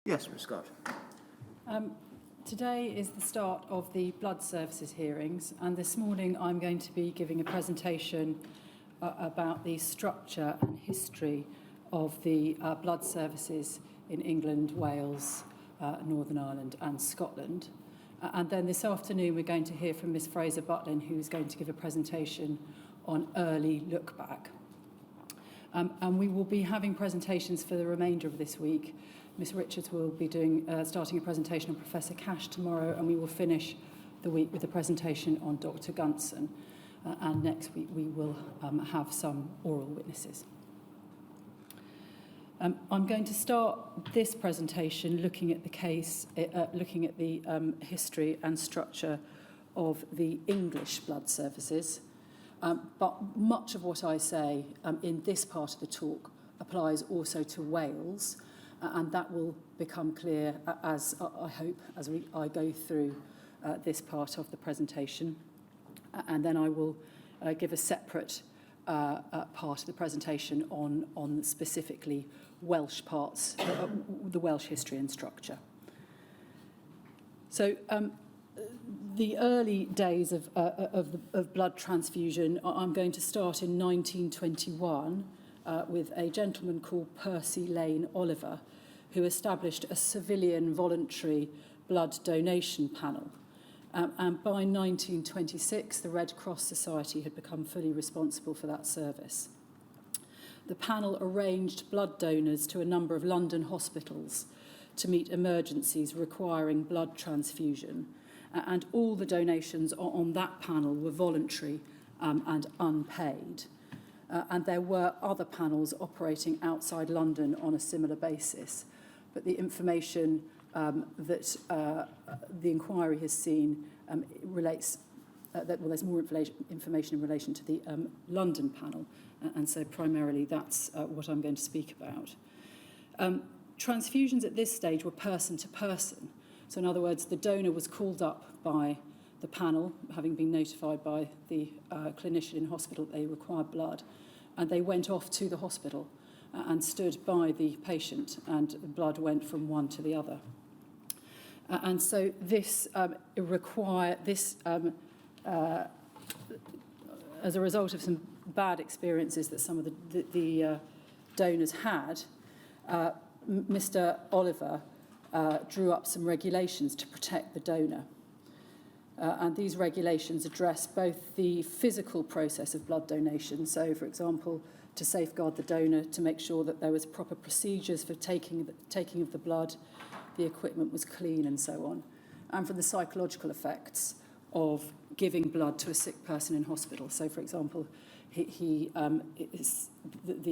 Yes, Ms Scott. Today is the start of the blood services hearings, and this morning I'm going to be giving a presentation about the structure and history of the blood services in England, Wales, Northern Ireland and Scotland. And then this afternoon we're going to hear from Ms Fraser Butlin, who's going to give a presentation on early look back. And we will be having presentations for the remainder of this week. Ms Richards will be starting a presentation on Professor Cash tomorrow, and we will finish the week with a presentation on Dr Gunson. And next week we will have some oral witnesses. I'm going to start this presentation looking at the case, looking at the history and structure of the English blood services. But much of what I say in this part of the talk applies also to Wales, and that will become clear as I hope as I go through this part of the presentation. And then I will give a separate part of the presentation on specifically Welsh parts, the Welsh history and structure. So the early days of blood transfusion, I'm going to start in 1921 with a gentleman called Percy Lane Oliver, who established a civilian voluntary blood donation panel. And by 1926, the Red Cross Society had become fully responsible for that service. The panel arranged blood donors to a number of London hospitals to meet emergencies requiring blood transfusion. And all the donations on that panel were voluntary and unpaid. And there were other panels operating outside London on a similar basis. But the information that the inquiry has seen relates there's more information in relation to the London panel, and so primarily that's what I'm going to speak about. Transfusions at this stage were person to person. So in other words, the donor was called up by the panel, having been notified by the clinician in hospital that they required blood, and they went off to the hospital and stood by the patient, and blood went from one to the other. And so this as a result of some bad experiences that some of the donors had, Mr. Oliver drew up some regulations to protect the donor. And these regulations address both the physical process of blood donation, so for example, to safeguard the donor, to make sure that there was proper procedures for taking of the blood, the equipment was clean and so on, and for the psychological effects of giving blood to a sick person in hospital. So for example, the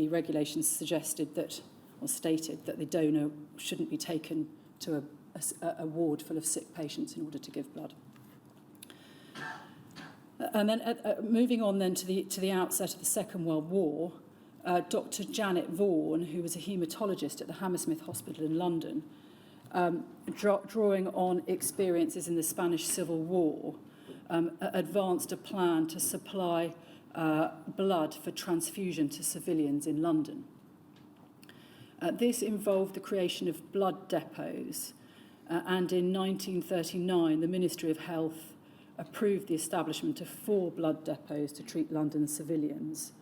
regulations suggested that, or stated that the donor shouldn't be taken to a ward full of sick patients in order to give blood. And then moving on then to the outset of the Second World War, Dr. Janet Vaughan, who was a haematologist at the Hammersmith Hospital in London, drawing on experiences in the Spanish Civil War, advanced a plan to supply blood for transfusion to civilians in London. This involved the creation of blood depots, and in 1939 the Ministry of Health approved the establishment of 4 blood depots to treat London civilians.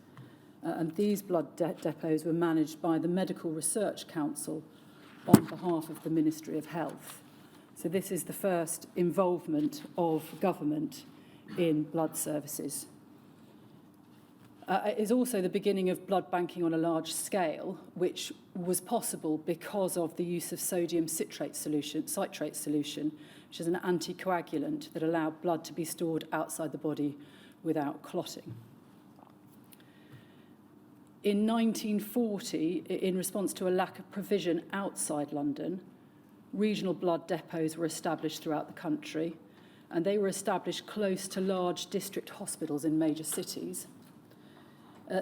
And these blood depots were managed by the Medical Research Council on behalf of the Ministry of Health. So this is the first involvement of government in blood services. It is also the beginning of blood banking on a large scale, which was possible because of the use of sodium citrate solution, which is an anticoagulant that allowed blood to be stored outside the body without clotting. In 1940, in response to a lack of provision outside London, regional blood depots were established throughout the country, and they were established close to large district hospitals in major cities.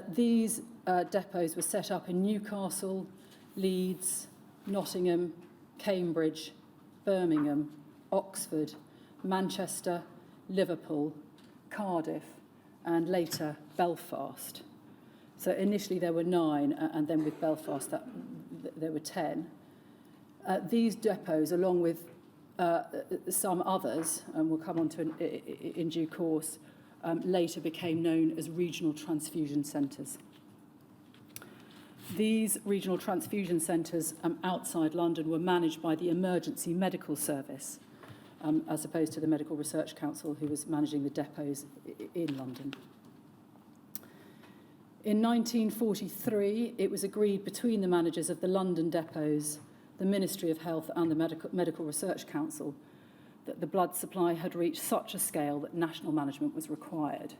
These depots were set up in Newcastle, Leeds, Nottingham, Cambridge, Birmingham, Oxford, Manchester, Liverpool, Cardiff, and later Belfast. So initially there were 9, and then with Belfast there were 10. These depots, along with some others, and we'll come on to in due course, later became known as regional transfusion centres. These regional transfusion centres outside London were managed by the Emergency Medical Service, as opposed to the Medical Research Council, who was managing the depots in London. In 1943, it was agreed between the managers of the London depots, the Ministry of Health and the Medical Research Council that the blood supply had reached such a scale that national management was required.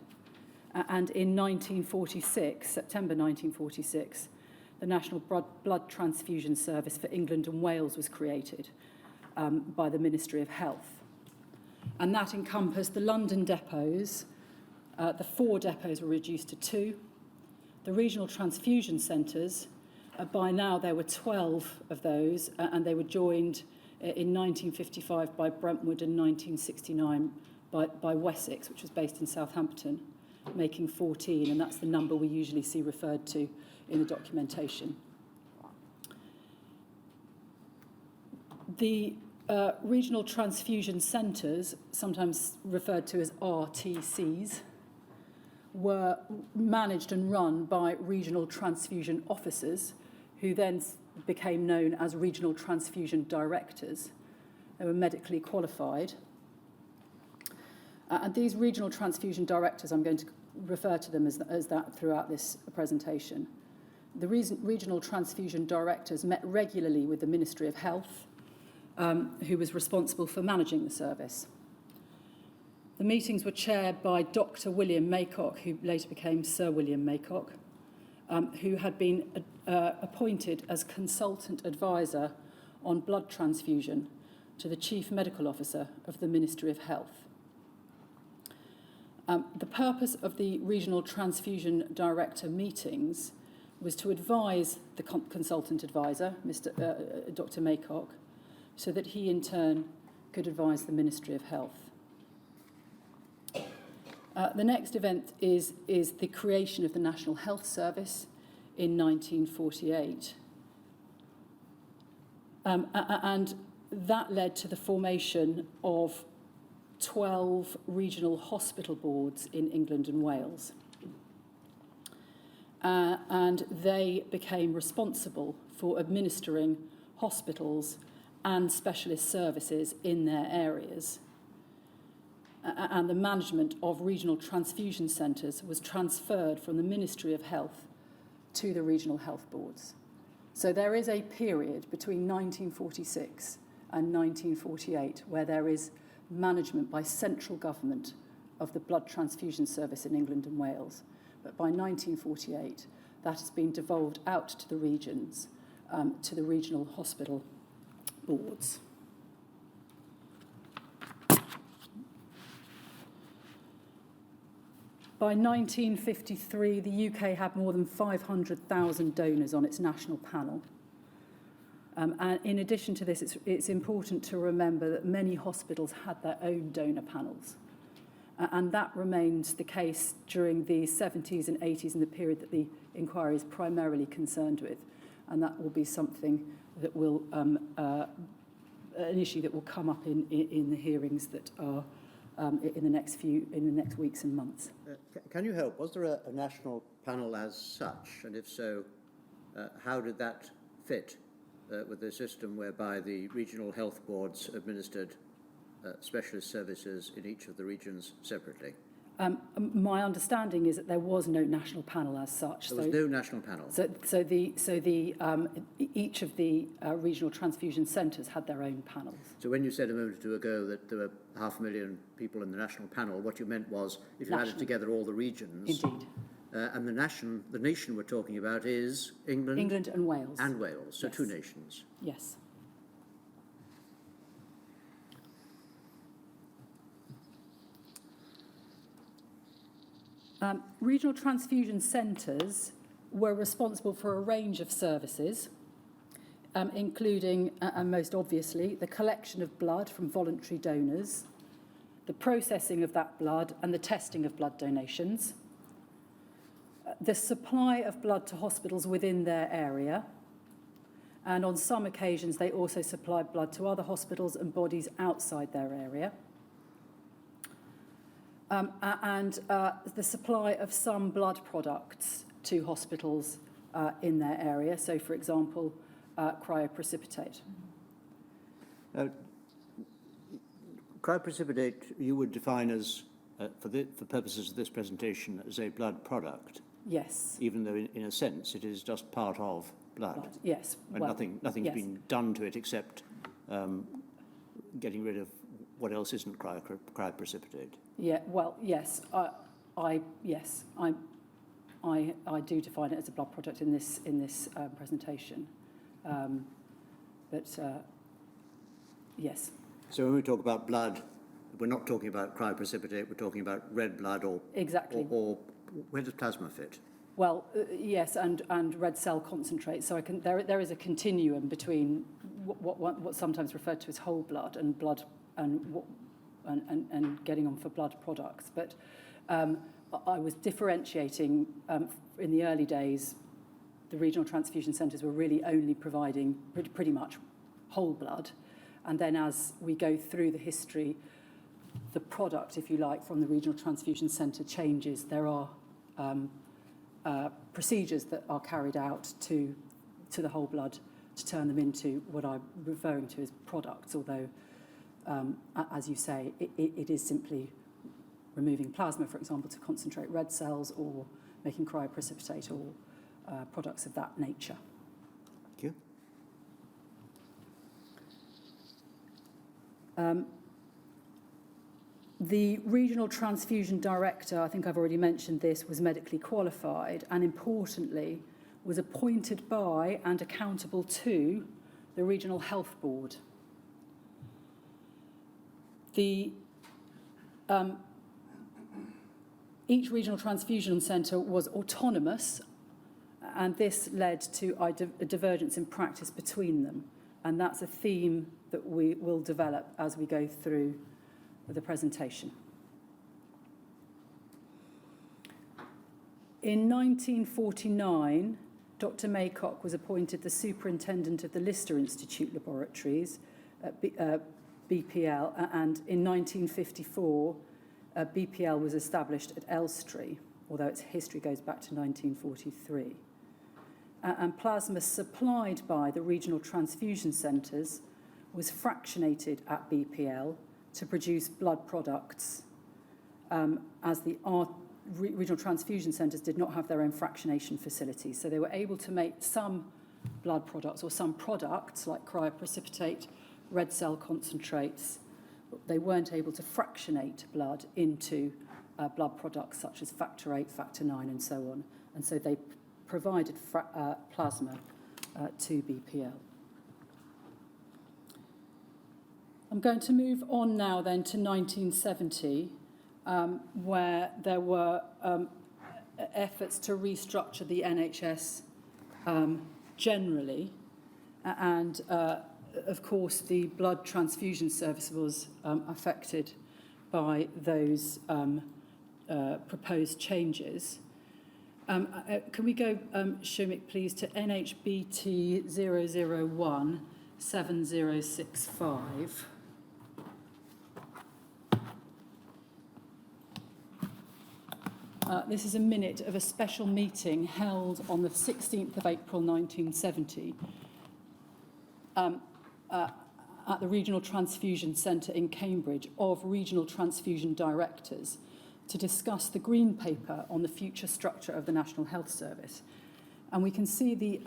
And in 1946, September 1946, the National Blood Transfusion Service for England and Wales was created by the Ministry of Health. And that encompassed the London depots. The 4 depots were reduced to 2. The regional transfusion centres, by now there were 12 of those, and they were joined in 1955 by Brentwood and 1969 by Wessex, which was based in Southampton, making 14, and that's the number we usually see referred to in the documentation. The regional transfusion centres, sometimes referred to as RTCs, were managed and run by regional transfusion officers, who then became known as regional transfusion directors. They were medically qualified. And these regional transfusion directors, I'm going to refer to them as that throughout this presentation. The regional transfusion directors met regularly with the Ministry of Health, who was responsible for managing the service. The meetings were chaired by Dr. William Maycock, who later became Sir William Maycock, who had been appointed as consultant advisor on blood transfusion to the Chief Medical Officer of the Ministry of Health. The purpose of the regional transfusion director meetings was to advise the consultant advisor, Dr. Maycock, so that he in turn could advise the Ministry of Health. The next event is the creation of the National Health Service in 1948. And that led to the formation of 12 regional hospital boards in England and Wales. And they became responsible for administering hospitals and specialist services in their areas. And the management of regional transfusion centres was transferred from the Ministry of Health to the regional health boards. So there is a period between 1946 and 1948 where there is management by central government of the blood transfusion service in England and Wales. But by 1948, that has been devolved out to the regions, to the regional hospital boards. By 1953, the UK had more than 500,000 donors on its national panel. And in addition to this, it's important to remember that many hospitals had their own donor panels. And that remains the case during the 70s and 80s, and the period that the inquiry is primarily concerned with. And that will be something that will, an issue that will come up in the hearings that are in the next weeks and months. Can you help? Was there a national panel as such? And if so, how did that fit with the system whereby the regional health boards administered specialist services in each of the regions separately? My understanding is that there was no national panel as such. There was no national panel. Each of the regional transfusion centres had their own panels. So when you said a moment or two ago that there were 500,000 people in the national panel, what you meant was if you added together all the regions. Indeed. And the nation we're talking about is England. England and Wales. And Wales. So yes. 2 nations. Yes. Regional transfusion centres were responsible for a range of services, including, and most obviously, the collection of blood from voluntary donors, the processing of that blood and the testing of blood donations, the supply of blood to hospitals within their area, And on some occasions, they also supplied blood to other hospitals and bodies outside their area. The supply of some blood products to hospitals in their area. So, for example, cryoprecipitate. Cryoprecipitate you would define as, for purposes of this presentation, as a blood product. Yes. Even though, in a sense, it is just part of blood. Yes. And nothing's yes. been done to it except getting rid of what else isn't cryoprecipitate. Yeah. Well, yes. I do define it as a blood product in this presentation. Yes. So when we talk about blood, we're not talking about cryoprecipitate. We're talking about red blood, or exactly. Or where does plasma fit? Well, yes, and red cell concentrate. So there is a continuum between what's sometimes referred to as whole blood and blood and getting on for blood products. But I was differentiating in the early days. The regional transfusion centres were really only providing pretty much whole blood, and then as we go through the history, the product, if you like, from the regional transfusion centre changes. There are procedures that are carried out to the whole blood to turn them into what I'm referring to as products, although, as you say, it is simply removing plasma, for example, to concentrate red cells, or making cryoprecipitate, or products of that nature. Thank you. The regional transfusion director, I think I've already mentioned this, was medically qualified and, importantly, was appointed by and accountable to the regional health board. Each regional transfusion centre was autonomous, and this led to a divergence in practice between them. And that's a theme that we will develop as we go through the presentation. In 1949, Dr. Maycock was appointed the superintendent of the Lister Institute Laboratories at BPL, and in 1954, BPL was established at Elstree, although its history goes back to 1943. And plasma supplied by the regional transfusion centres was fractionated at BPL to produce blood products, as the regional transfusion centres did not have their own fractionation facilities. So they were able to make some blood products, or some products like cryoprecipitate, red cell concentrates, but they weren't able to fractionate blood into blood products such as factor 8, factor 9 and so on. And so they provided plasma to BPL. I'm going to move on now then to 1970, where there were efforts to restructure the NHS generally, and of course the blood transfusion service was affected by those proposed changes. Can we go, Shumik, please, to NHBT 001 7065. This is a minute of a special meeting held on the 16th of April 1970 at the Regional Transfusion Centre in Cambridge of regional transfusion directors to discuss the Green Paper on the future structure of the National Health Service. And we can see the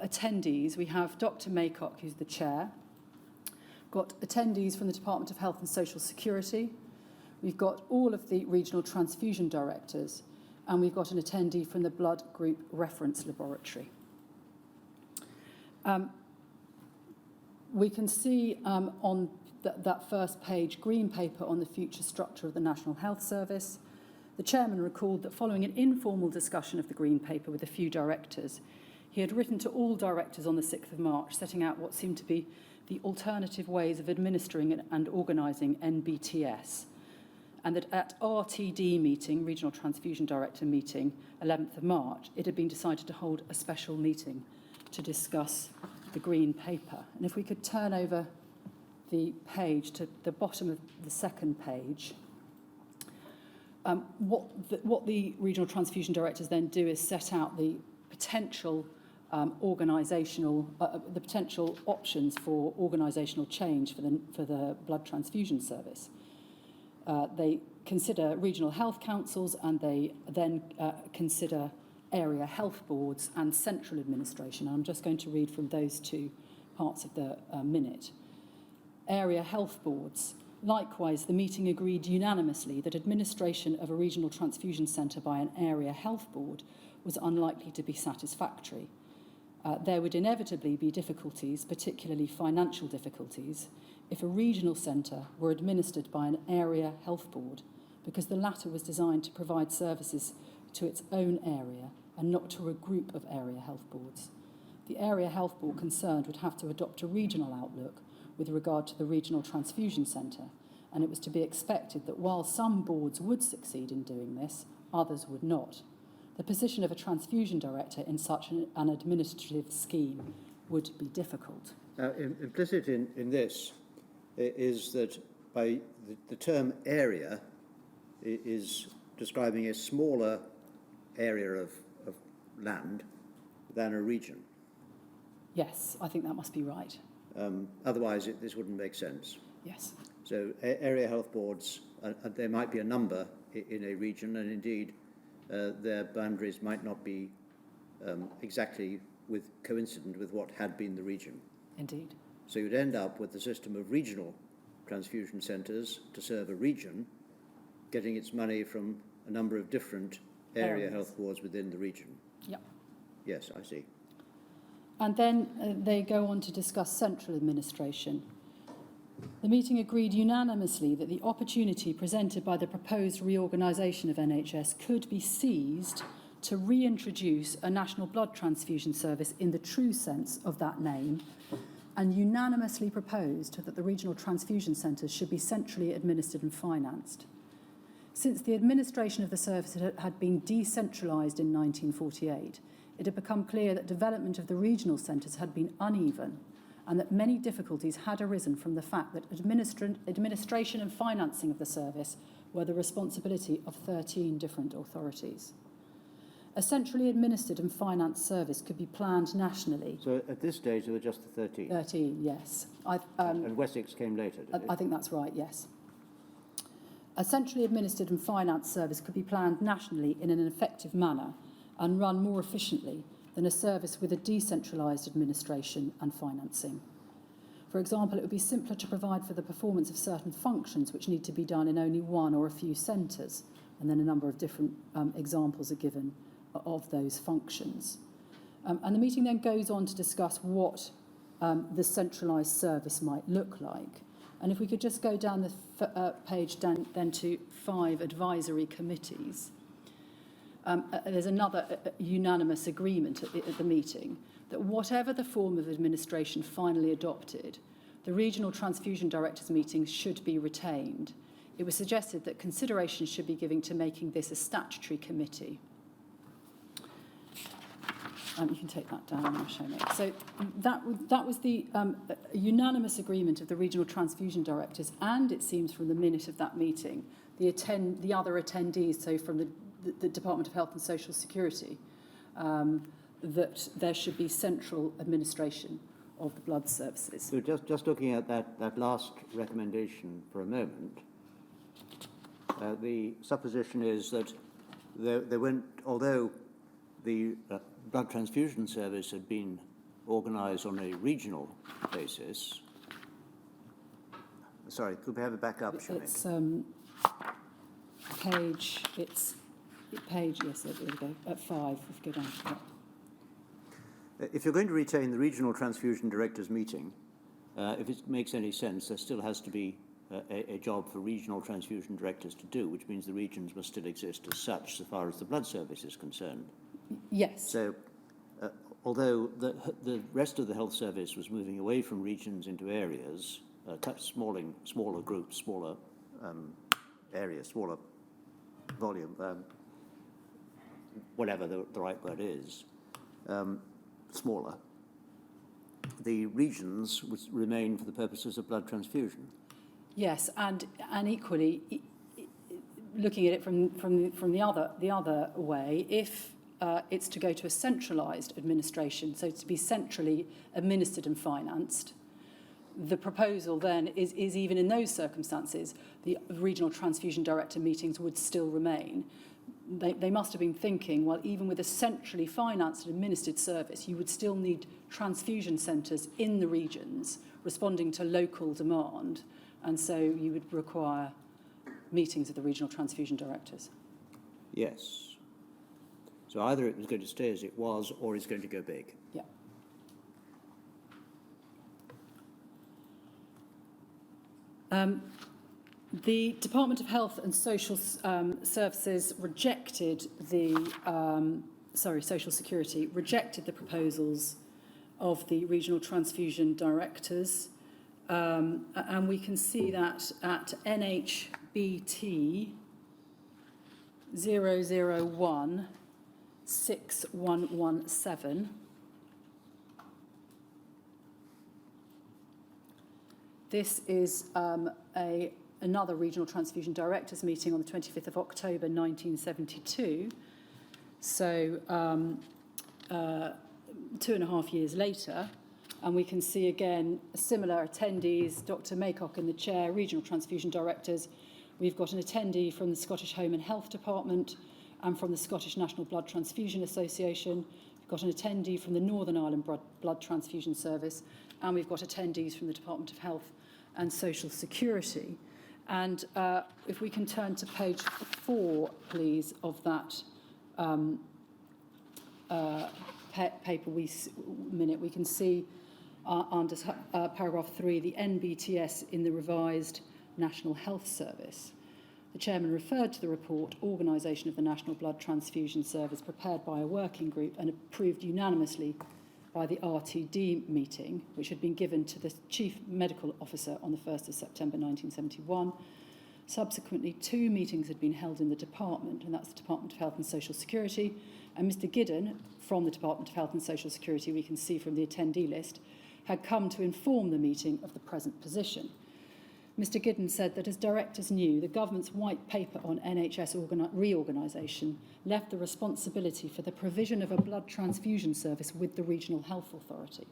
attendees. We have Dr. Maycock, who's the chair, got attendees from the Department of Health and Social Security, we've got all of the regional transfusion directors, and we've got an attendee from the Blood Group Reference Laboratory. We can see on that first page, Green Paper on the future structure of the National Health Service. The chairman recalled that following an informal discussion of the Green Paper with a few directors, he had written to all directors on the 6th of March, setting out what seemed to be the alternative ways of administering and organising NBTS, and that at RTD meeting, Regional Transfusion Director meeting, 11th of March, it had been decided to hold a special meeting to discuss the Green Paper. And if we could turn over the page to the bottom of the second page, what the regional transfusion directors then do is set out the potential the potential options for organisational change for the blood transfusion service. They consider regional health councils, and they then consider area health boards and central administration. I'm just going to read from those two parts of the minute. Area health boards. Likewise, the meeting agreed unanimously that administration of a regional transfusion centre by an area health board was unlikely to be satisfactory. There would inevitably be difficulties, particularly financial difficulties, if a regional centre were administered by an area health board, because the latter was designed to provide services to its own area and not to a group of area health boards. The area health board concerned would have to adopt a regional outlook with regard to the regional transfusion centre, and it was to be expected that while some boards would succeed in doing this, others would not. The position of a transfusion director in such an administrative scheme would be difficult. Now, implicit in this is that by the term area is describing a smaller area of land than a region. Yes, I think that must be right. Otherwise, this wouldn't make sense. Yes. So area health boards, there might be a number in a region, and indeed their boundaries might not be exactly coincident with what had been the region. Indeed. So you'd end up with the system of regional transfusion centres to serve a region, getting its money from a number of different area health boards within the region. Yep. Yes, I see. And then they go on to discuss central administration. The meeting agreed unanimously that the opportunity presented by the proposed reorganisation of NHS could be seized to reintroduce a national blood transfusion service in the true sense of that name, and unanimously proposed that the regional transfusion centres should be centrally administered and financed. Since the administration of the service had been decentralised in 1948, it had become clear that development of the regional centres had been uneven, and that many difficulties had arisen from the fact that administration and financing of the service were the responsibility of 13 different authorities. A centrally administered and financed service could be planned nationally. So at this stage there were just the 13? 13, yes. And Wessex came later, did it? I think that's right, yes. A centrally administered and financed service could be planned nationally in an effective manner and run more efficiently than a service with a decentralised administration and financing. For example, it would be simpler to provide for the performance of certain functions which need to be done in only one or a few centres, and then a number of different examples are given of those functions. And the meeting then goes on to discuss what the centralised service might look like. And if we could just go down the page then to 5 advisory committees. There's another unanimous agreement at the meeting that whatever the form of administration finally adopted, the regional transfusion directors meetings should be retained. It was suggested that consideration should be given to making this a statutory committee. You can take that down and I'll show it. So that was the unanimous agreement of the regional transfusion directors, and it seems from the minute of that meeting, the other attendees, so from the Department of Health and Social Security, that there should be central administration of the blood services. So just looking at that last recommendation for a moment, the supposition is that there went, although the blood transfusion service had been organised on a regional basis. Sorry, could we have it back up, Shani? It's page, yes, there we go, at 5, if you go down to that. If you're going to retain the regional transfusion directors meeting, if it makes any sense, there still has to be a job for regional transfusion directors to do, which means the regions must still exist as such, so far as the blood service is concerned. Yes. So, although the rest of the health service was moving away from regions into areas, smaller groups, smaller areas, smaller volume, whatever the right word is, smaller. the regions would remain for the purposes of blood transfusion. Yes, and equally, looking at it from the other way, if it's to go to a centralised administration, so to be centrally administered and financed, the proposal then is even in those circumstances, the regional transfusion director meetings would still remain. They must have been thinking, well, even with a centrally financed and administered service, you would still need transfusion centres in the regions responding to local demand, and so you would require meetings of the regional transfusion directors. Yes. So either it was going to stay as it was or it's going to go big. Yeah. The Department of Health and Social Services rejected Social Security rejected the proposals of the regional transfusion directors, and we can see that at NHBT 0016117. This is another regional transfusion directors meeting on the 25th of October 1972. So 2.5 years later, and we can see again similar attendees, Dr. Maycock in the chair, regional transfusion directors. We've got an attendee from the Scottish Home and Health Department and from the Scottish National Blood Transfusion Association. We've got an attendee from the Northern Ireland Blood Transfusion Service, and we've got attendees from the Department of Health and Social Security. And if we can turn to page 4, please, of that paper we can see under paragraph 3, the NBTS in the revised National Health Service. The chairman referred to the report, Organisation of the National Blood Transfusion Service, prepared by a working group and approved unanimously by the RTD meeting, which had been given to the Chief Medical Officer on the 1st of September 1971. Subsequently, 2 meetings had been held in the department, and that's the Department of Health and Social Security. And Mr. Giddon, from the Department of Health and Social Security, we can see from the attendee list, had come to inform the meeting of the present position. Mr. Giddon said that as directors knew, the government's white paper on NHS reorganisation left the responsibility for the provision of a blood transfusion service with the Regional Health Authority.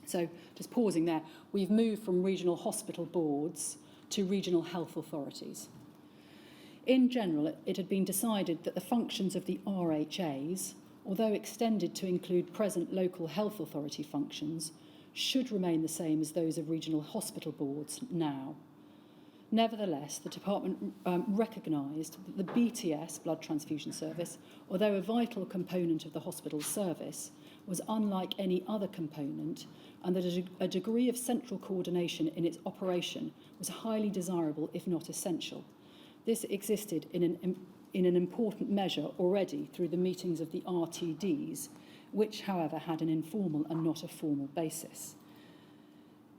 So, just pausing there, we've moved from regional hospital boards to regional health authorities. In general, it had been decided that the functions of the RHAs, although extended to include present local health authority functions, should remain the same as those of regional hospital boards now. Nevertheless, the department recognised that the BTS, blood transfusion service, although a vital component of the hospital service, was unlike any other component, and that a degree of central coordination in its operation was highly desirable, if not essential. This existed in an important measure already through the meetings of the RTDs, which, however, had an informal and not a formal basis.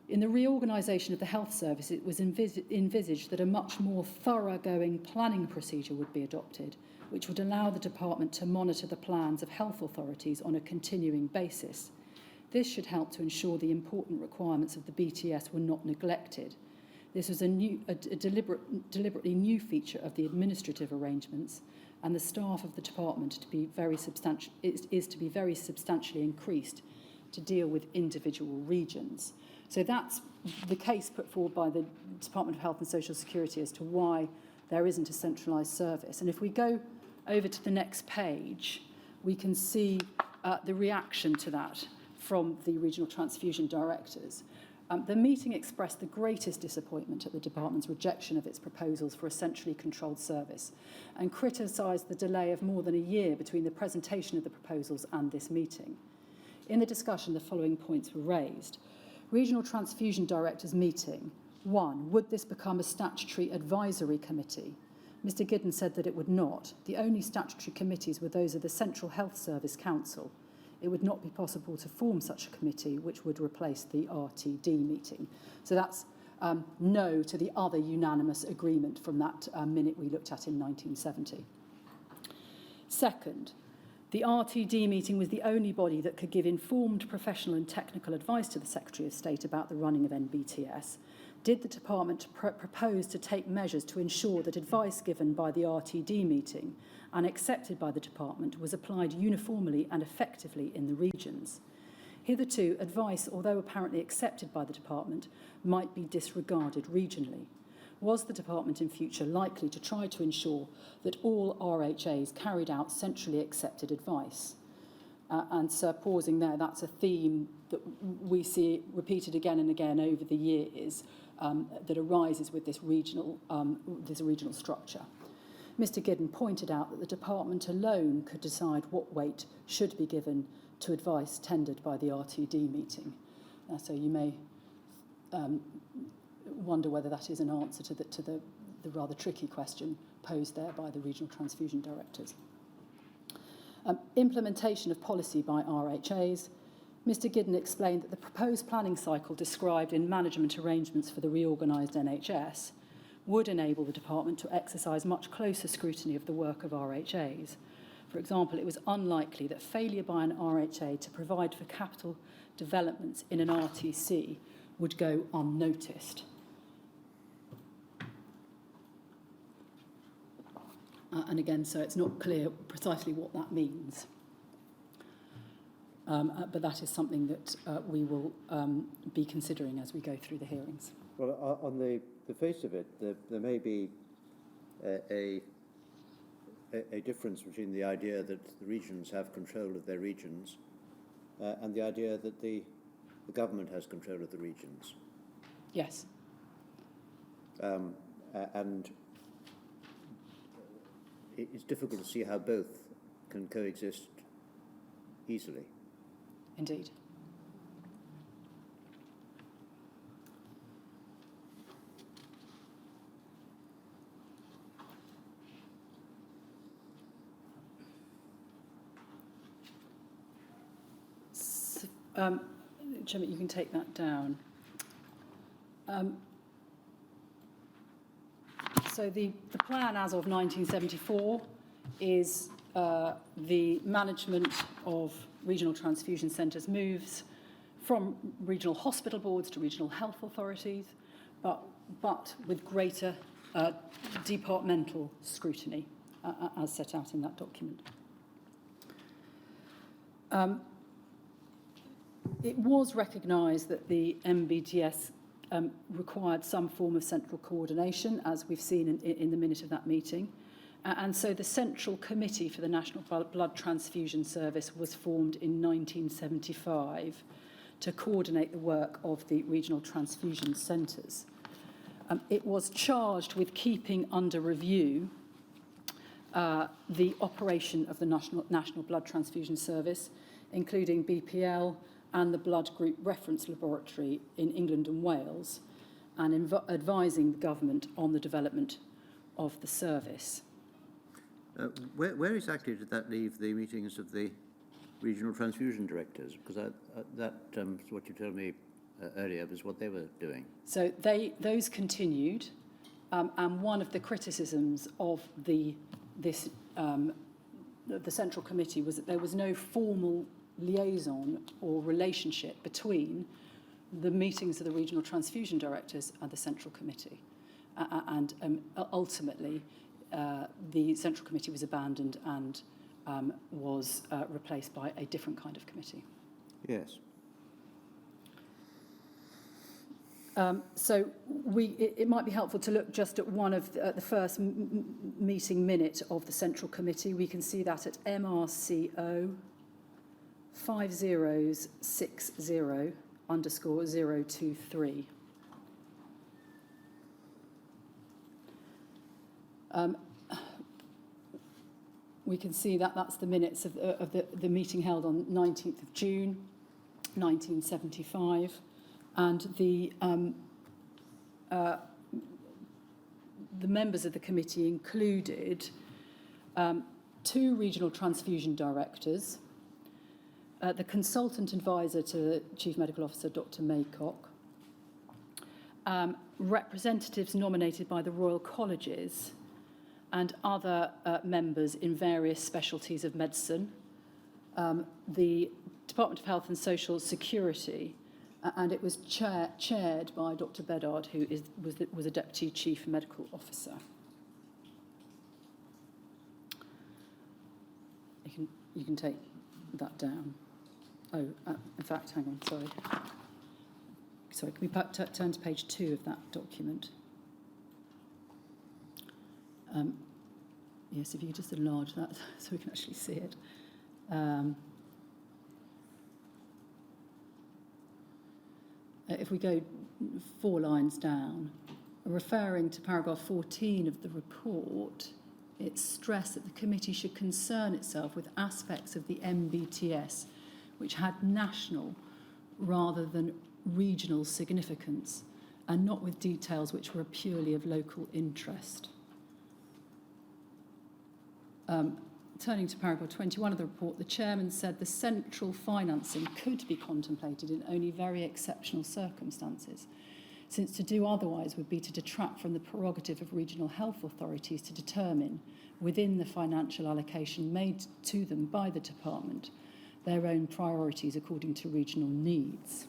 In the reorganisation of the health service, it was envisaged that a much more thoroughgoing planning procedure would be adopted, which would allow the department to monitor the plans of health authorities on a continuing basis. This should help to ensure the important requirements of the BTS were not neglected. This was a deliberately new feature of the administrative arrangements, and the staff of the department to be very substantially increased to deal with individual regions. So that's the case put forward by the Department of Health and Social Security as to why there isn't a centralised service. And if we go over to the next page, we can see the reaction to that from the regional transfusion directors. The meeting expressed the greatest disappointment at the department's rejection of its proposals for a centrally controlled service and criticised the delay of more than a year between the presentation of the proposals and this meeting. In the discussion, the following points were raised. Regional Transfusion Directors meeting. 1. Would this become a statutory advisory committee? Mr. Giddon said that it would not. The only statutory committees were those of the Central Health Service Council. It would not be possible to form such a committee which would replace the RTD meeting. So that's no to the other unanimous agreement from that minute we looked at in 1970. Second, The RTD meeting was the only body that could give informed professional and technical advice to the Secretary of State about the running of NBTS. Did the department propose to take measures to ensure that advice given by the RTD meeting and accepted by the department was applied uniformly and effectively in the regions? Hitherto, advice, although apparently accepted by the department, might be disregarded regionally. Was the department in future likely to try to ensure that all RHAs carried out centrally accepted advice? And so, pausing there, that's a theme that we see repeated again and again over the years that arises with this regional structure. Mr. Giddon pointed out that the department alone could decide what weight should be given to advice tendered by the RTD meeting. So you may wonder whether that is an answer to the rather tricky question posed there by the regional transfusion directors. Implementation of policy by RHAs. Mr. Giddon explained that the proposed planning cycle described in management arrangements for the reorganised NHS would enable the department to exercise much closer scrutiny of the work of RHAs. For example, it was unlikely that failure by an RHA to provide for capital developments in an RTC would go unnoticed. And again, so it's not clear precisely what that means. But that is something that we will be considering as we go through the hearings. Well, on the face of it, there may be a difference between the idea that the regions have control of their regions and the idea that the government has control of the regions. Yes. And it's difficult to see how both can coexist easily. Indeed. Chairman, you can take that down. So the plan as of 1974 is the management of regional transfusion centres moves from regional hospital boards to regional health authorities, but with greater departmental scrutiny, as set out in that document. It was recognised that the MBTS required some form of central coordination, as we've seen in the minute of that meeting. And so the Central Committee for the National Blood Transfusion Service was formed in 1975 to coordinate the work of the regional transfusion centres. It was charged with keeping under review the operation of the National Blood Transfusion Service, including BPL and the Blood Group Reference Laboratory in England and Wales, and advising the government on the development of the service. Where exactly did that leave the meetings of the regional transfusion directors? Because that what you told me earlier was what they were doing. So those continued, and one of the criticisms of the Central Committee was that there was no formal liaison or relationship between the meetings of the regional transfusion directors and the Central Committee. And ultimately, the Central Committee was abandoned and was replaced by a different kind of committee. Yes. So it might be helpful to look just at one of the first meeting minute of the Central Committee. We can see that at MRCO 5060_023. We can see that that's the minutes of the meeting held on 19th of June 1975, and the members of the committee included two regional transfusion directors, the consultant advisor to the Chief Medical Officer, Dr. Maycock, representatives nominated by the Royal Colleges, and other members in various specialties of medicine, the Department of Health and Social Security, and it was chaired by Dr. Bedard, who was a Deputy Chief Medical Officer. You can take that down. Oh, in fact, hang on, sorry. Sorry, can we turn to page 2 of that document? Yes, if you could just enlarge that so we can actually see it. If we go 4 lines down, referring to paragraph 14 of the report, it stressed that the committee should concern itself with aspects of the MBTS which had national rather than regional significance, and not with details which were purely of local interest. Turning to paragraph 21 of the report, the chairman said the central financing could be contemplated in only very exceptional circumstances, since to do otherwise would be to detract from the prerogative of regional health authorities to determine, within the financial allocation made to them by the department, their own priorities according to regional needs.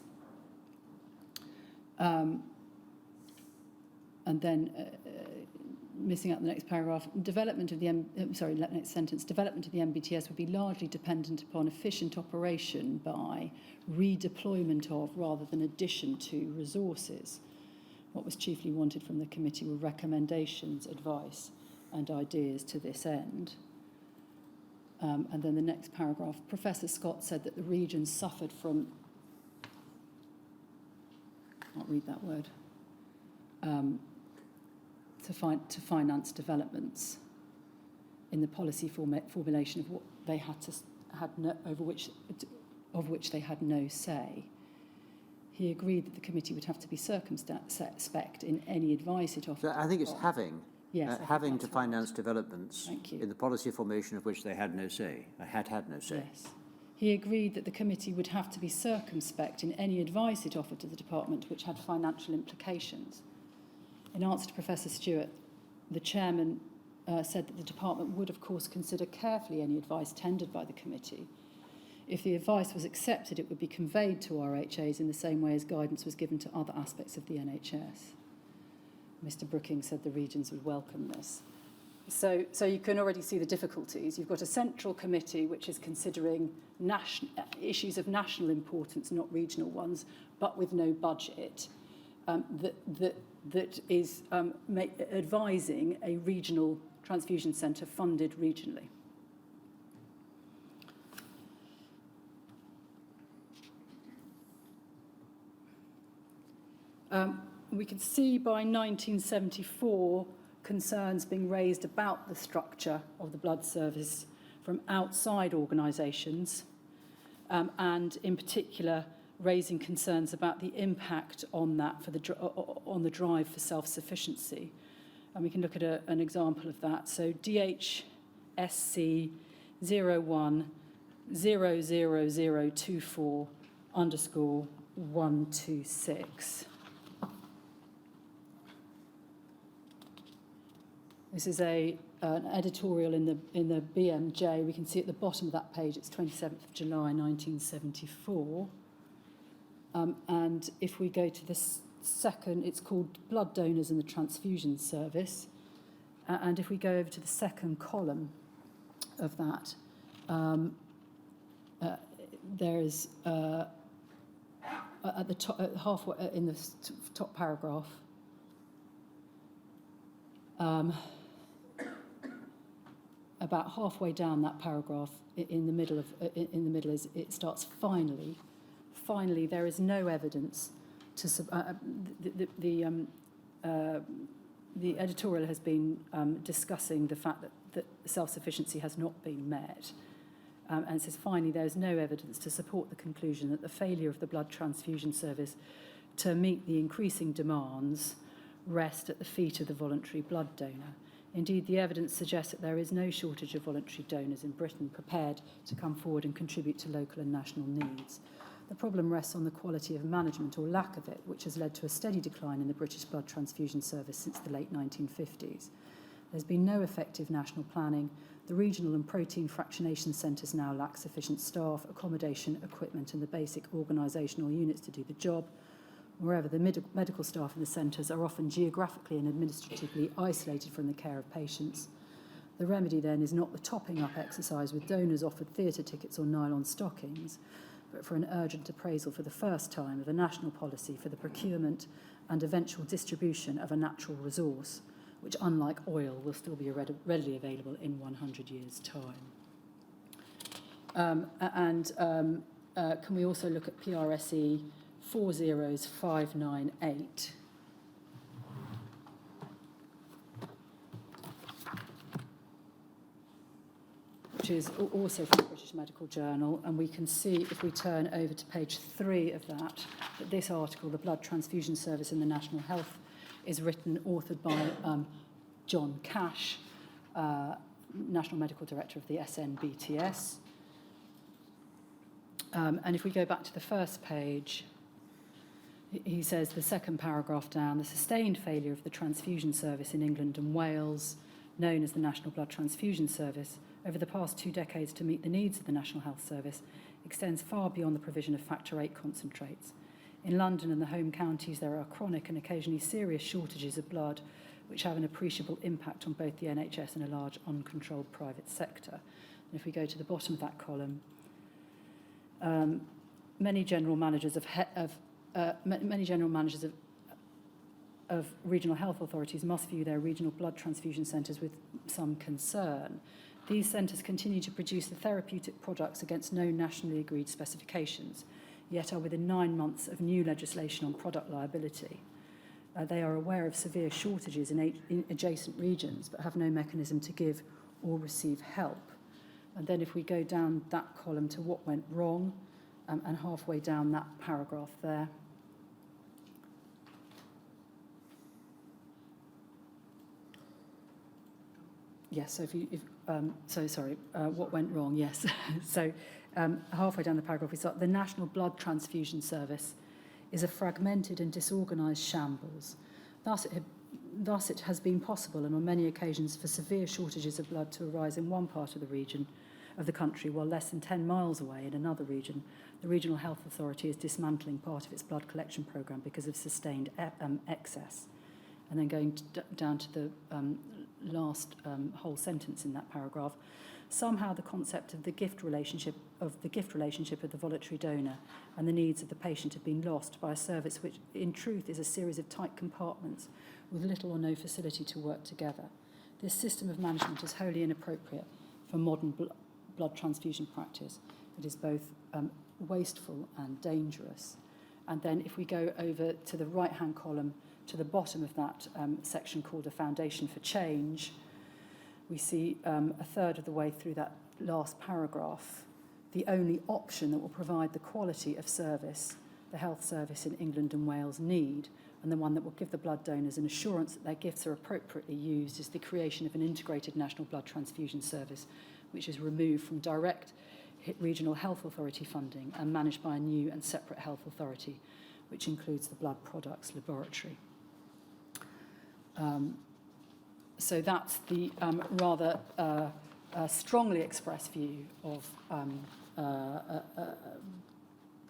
And then missing out the next paragraph, development of the next sentence, development of the MBTS would be largely dependent upon efficient operation by redeployment of rather than addition to resources. What was chiefly wanted from the committee were recommendations, advice and ideas to this end. And then the next paragraph, Professor Scott said that the region suffered from, I can't read that word, to finance developments in the policy formulation of what they of which they had no say. He agreed that the committee would have to be circumspect in any advice it offered. So I think it's having. Yes, having to finance developments Thank you. in the policy formation of which they had no say. Had no say. Yes. He agreed that the committee would have to be circumspect in any advice it offered to the department which had financial implications. In answer to Professor Stewart, the chairman said that the department would, of course, consider carefully any advice tendered by the committee. If the advice was accepted, it would be conveyed to RHAs in the same way as guidance was given to other aspects of the NHS. Mr. Brooking said the regions would welcome this. So you can already see the difficulties. You've got a central committee which is considering issues of national importance, not regional ones, but with no budget, that is advising a regional transfusion centre funded regionally. We can see by 1974 concerns being raised about the structure of the blood service from outside organisations, and in particular raising concerns about the impact on that on the drive for self-sufficiency. And we can look at an example of that. So DHSC 010024_126. This is an editorial in the BMJ. We can see at the bottom of that page, it's 27th of July 1974. And if we go to the second, it's called Blood Donors in the Transfusion Service. And if we go over to the second column of that, there is at the top, halfway in the top paragraph, about halfway down that paragraph, in the middle is it starts finally. Finally, there is no evidence to the editorial has been discussing the fact that self-sufficiency has not been met, and it says finally there is no evidence to support the conclusion that the failure of the blood transfusion service to meet the increasing demands rest at the feet of the voluntary blood donor. Indeed, the evidence suggests that there is no shortage of voluntary donors in Britain prepared to come forward and contribute to local and national needs. The problem rests on the quality of management or lack of it, which has led to a steady decline in the British blood transfusion service since the late 1950s. There's been no effective national planning, The regional and protein fractionation centres now lack sufficient staff, accommodation, equipment and the basic organisational units to do the job. Moreover, the medical staff in the centres are often geographically and administratively isolated from the care of patients. The remedy then is not the topping up exercise with donors offered theatre tickets or nylon stockings, but for an urgent appraisal for the first time of a national policy for the procurement and eventual distribution of a natural resource, which, unlike oil, will still be readily available in 100 years' time. Can we also look at PRSE 40598? Which is also from the British Medical Journal, and we can see, if we turn over to page 3 of that this article, The Blood Transfusion Service in the National Health, is authored by John Cash, National Medical Director of the SNBTS. And if we go back to the first page, he says, the second paragraph down, the sustained failure of the transfusion service in England and Wales, known as the National Blood Transfusion Service, over the past 2 decades to meet the needs of the National Health Service extends far beyond the provision of factor VIII concentrates. In London and the home counties, there are chronic and occasionally serious shortages of blood, which have an appreciable impact on both the NHS and a large uncontrolled private sector. And if we go to the bottom of that column, many general managers of regional health authorities must view their regional blood transfusion centres with some concern. These centres continue to produce the therapeutic products against no nationally agreed specifications, yet are within 9 months of new legislation on product liability. They are aware of severe shortages in adjacent regions, but have no mechanism to give or receive help. And then if we go down that column to what went wrong, and halfway down that paragraph there, yes, so what went wrong, yes. So halfway down the paragraph, we start, the National Blood Transfusion Service is a fragmented and disorganised shambles. Thus it has been possible, and on many occasions, for severe shortages of blood to arise in one part of the region of the country, while less than 10 miles away in another region, the Regional Health Authority is dismantling part of its blood collection programme because of sustained excess. And then going down to the last whole sentence in that paragraph, somehow the concept of the gift relationship of the voluntary donor and the needs of the patient have been lost by a service which in truth is a series of tight compartments with little or no facility to work together. This system of management is wholly inappropriate for modern blood transfusion practice. It is both wasteful and dangerous. And then if we go over to the right-hand column, to the bottom of that section called A Foundation for Change, we see a third of the way through that last paragraph, the only option that will provide the quality of service the health service in England and Wales need, and the one that will give the blood donors an assurance that their gifts are appropriately used, is the creation of an integrated national blood transfusion service, which is removed from direct regional health authority funding and managed by a new and separate health authority, which includes the blood products laboratory. So that's the rather strongly expressed view of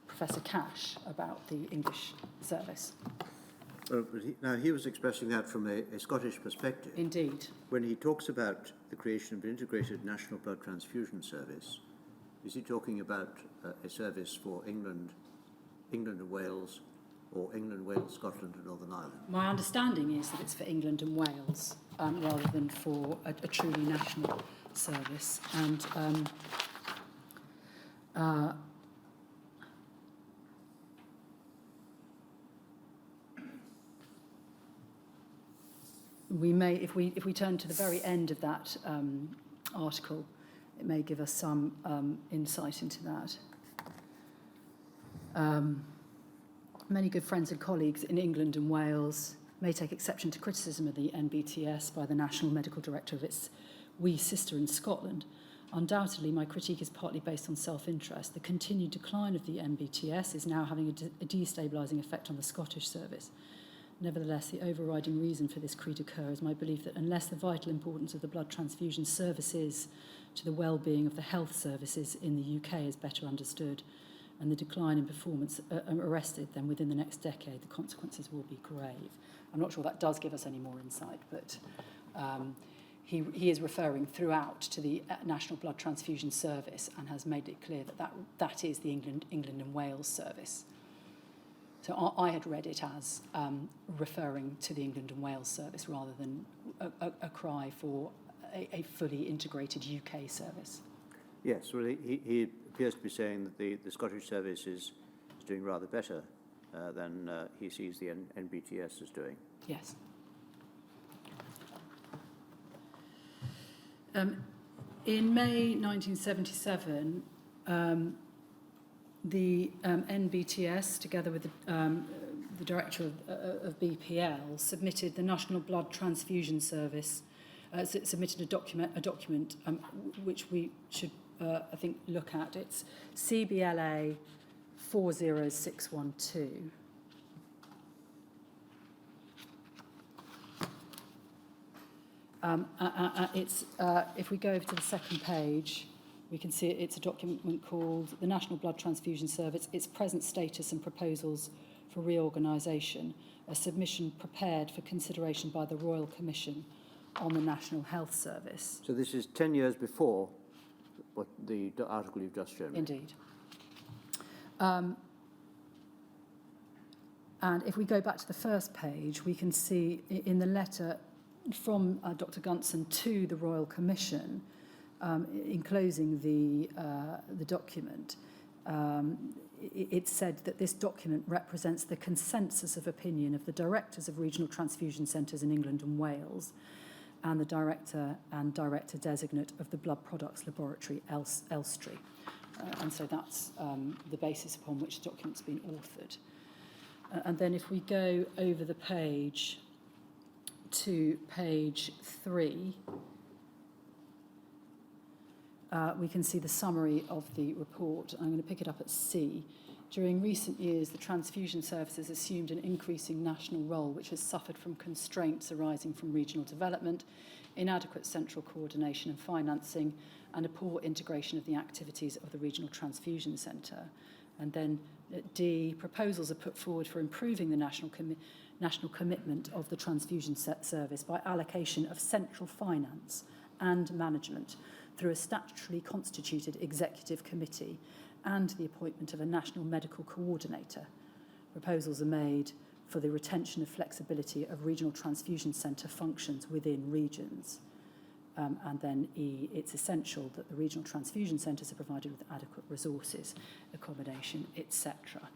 Professor Cash about the English service. Now, he was expressing that from a Scottish perspective. Indeed. When he talks about the creation of an integrated national blood transfusion service, is he talking about a service for England and Wales, or England, Wales, Scotland and Northern Ireland? My understanding is that it's for England and Wales rather than for a truly national service. And we may, if we turn to the very end of that article, it may give us some insight into that. Many good friends and colleagues in England and Wales may take exception to criticism of the NBTS by the National Medical Director of its wee sister in Scotland. Undoubtedly, my critique is partly based on self-interest. The continued decline of the NBTS is now having a destabilising effect on the Scottish service. Nevertheless, the overriding reason for this cri de coeur is my belief that unless the vital importance of the blood transfusion services to the well-being of the health services in the UK is better understood and the decline in performance arrested, then within the next decade the consequences will be grave. I'm not sure that does give us any more insight, but he is referring throughout to the National Blood Transfusion Service and has made it clear that that is the England and Wales service. So I had read it as referring to the England and Wales service rather than a cry for a fully integrated UK service. Yes, well, he appears to be saying that the Scottish service is doing rather better than he sees the NBTS as doing. Yes. In May 1977, the NBTS, together with the director of BPL, submitted the National Blood Transfusion Service, submitted a document which we should, I think, look at. It's CBLA 40612. If we go over to the second page, we can see it's a document called the National Blood Transfusion Service, its present status and proposals for reorganisation, a submission prepared for consideration by the Royal Commission on the National Health Service. So this is 10 years before what the article you've just shown me. Indeed. And if we go back to the first page, we can see in the letter from Dr. Gunson to the Royal Commission, enclosing the document, it said that this document represents the consensus of opinion of the directors of regional transfusion centres in England and Wales and the director and director designate of the Blood Products Laboratory, Elstree. And so that's the basis upon which the document's been authored. And then if we go over the page to page 3, we can see the summary of the report. I'm going to pick it up at C. During recent years, the transfusion service has assumed an increasing national role, which has suffered from constraints arising from regional development, inadequate central coordination and financing, and a poor integration of the activities of the regional transfusion centre. And then at D, proposals are put forward for improving the national commitment of the transfusion service by allocation of central finance and management through a statutorily constituted executive committee and the appointment of a national medical coordinator. Proposals are made for the retention of flexibility of regional transfusion centre functions within regions. And then E, it's essential that the regional transfusion centres are provided with adequate resources, accommodation, etc.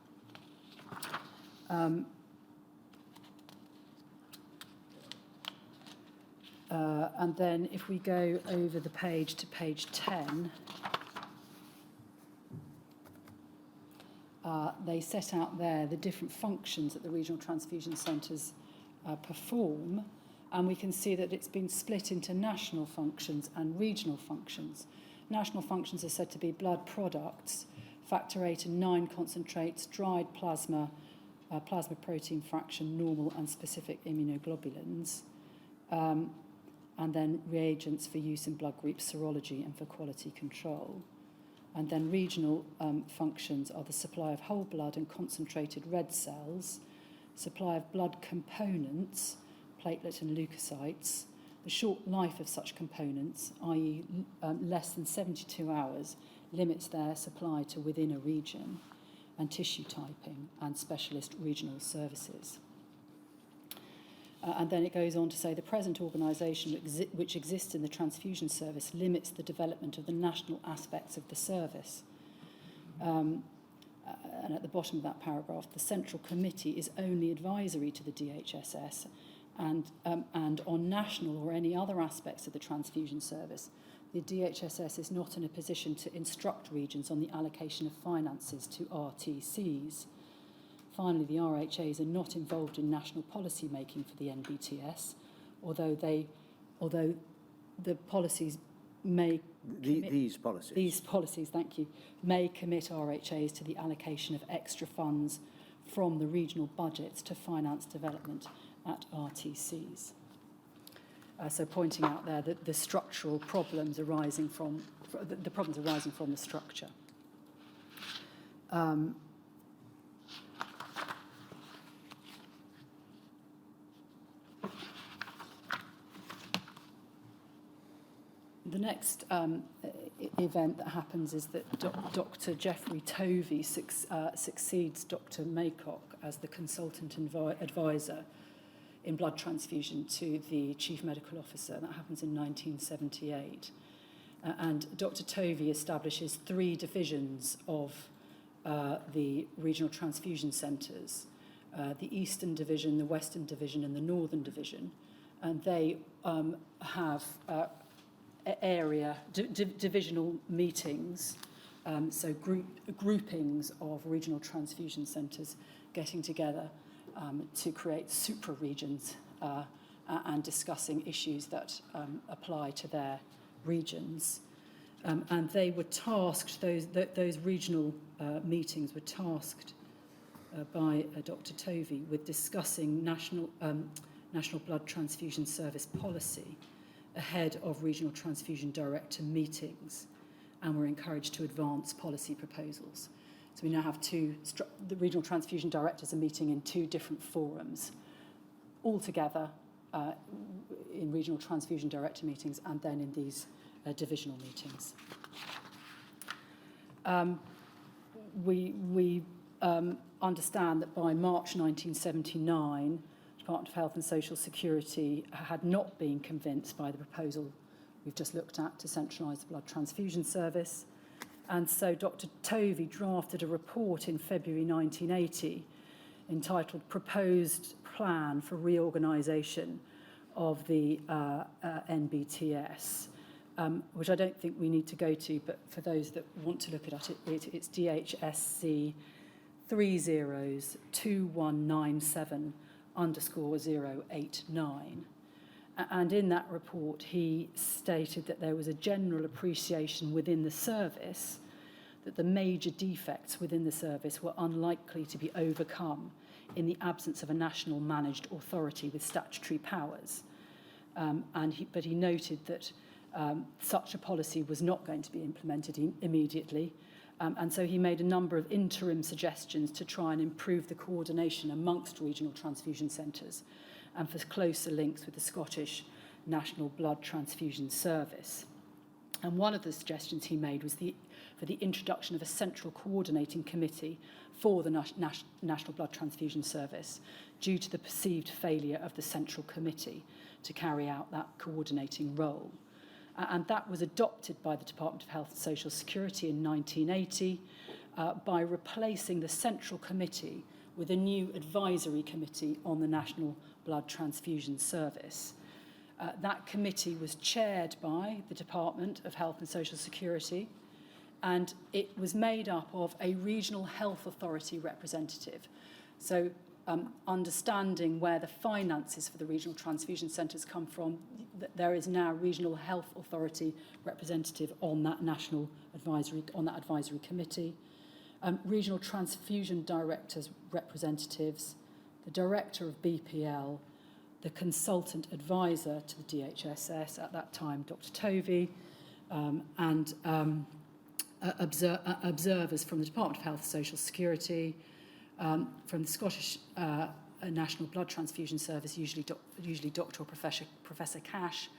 And then if we go over the page to page 10, they set out there the different functions that the regional transfusion centres perform, and we can see that it's been split into national functions and regional functions. National functions are said to be blood products, factor 8 and 9 concentrates, dried plasma, plasma protein fraction, normal and specific immunoglobulins, and then reagents for use in blood group serology and for quality control. And then regional functions are the supply of whole blood and concentrated red cells, supply of blood components, platelet and leukocytes, the short life of such components, i.e. less than 72 hours, limits their supply to within a region, and tissue typing and specialist regional services. And then it goes on to say the present organisation which exists in the transfusion service limits the development of the national aspects of the service. And at the bottom of that paragraph, the central committee is only advisory to the DHSS and on national or any other aspects of the transfusion service. The DHSS is not in a position to instruct regions on the allocation of finances to RTCs. Finally, the RHAs are not involved in national policy making for the NBTS, although the policies may these policies, thank you, may commit RHAs to the allocation of extra funds from the regional budgets to finance development at RTCs. So pointing out there that the structural problems arising from the problems arising from the structure. The next event that happens is that Dr. Geoffrey Tovey succeeds Dr. Maycock as the consultant advisor in blood transfusion to the Chief Medical Officer. That happens in 1978. And Dr. Tovey establishes 3 divisions of the regional transfusion centres, the Eastern Division, the Western Division and the Northern Division. And they have divisional meetings, so groupings of regional transfusion centres getting together to create super-regions and discussing issues that apply to their regions. And they were tasked, those regional meetings were tasked by Dr. Tovey with discussing national blood transfusion service policy ahead of regional transfusion director meetings, and were encouraged to advance policy proposals. So we now have the regional transfusion directors are meeting in 2 different forums, all together in regional transfusion director meetings and then in these divisional meetings. We understand that by March 1979, Department of Health and Social Security had not been convinced by the proposal we've just looked at to centralise the blood transfusion service. And so Dr. Tovey drafted a report in February 1980 entitled Proposed Plan for Reorganisation of the NBTS, which I don't think we need to go to, but for those that want to look at it, it's DHSC 302197_089. And in that report, he stated that there was a general appreciation within the service that the major defects within the service were unlikely to be overcome in the absence of a national managed authority with statutory powers. But he noted that such a policy was not going to be implemented immediately. And so he made a number of interim suggestions to try and improve the coordination amongst regional transfusion centres and for closer links with the Scottish National Blood Transfusion Service. And one of the suggestions he made was for the introduction of a central coordinating committee for the National Blood Transfusion Service due to the perceived failure of the central committee to carry out that coordinating role. And that was adopted by the Department of Health and Social Security in 1980 by replacing the central committee with a new advisory committee on the National Blood Transfusion Service. That committee was chaired by the Department of Health and Social Security, and it was made up of a regional health authority representative. So understanding where the finances for the regional transfusion centres come from, there is now a regional health authority representative on that advisory committee. Regional transfusion directors representatives, the director of BPL, the consultant advisor to the DHSS at that time, Dr. Tovey, and observers from the Department of Health and Social Security, from the Scottish National Blood Transfusion Service, usually Dr. or Professor Cash,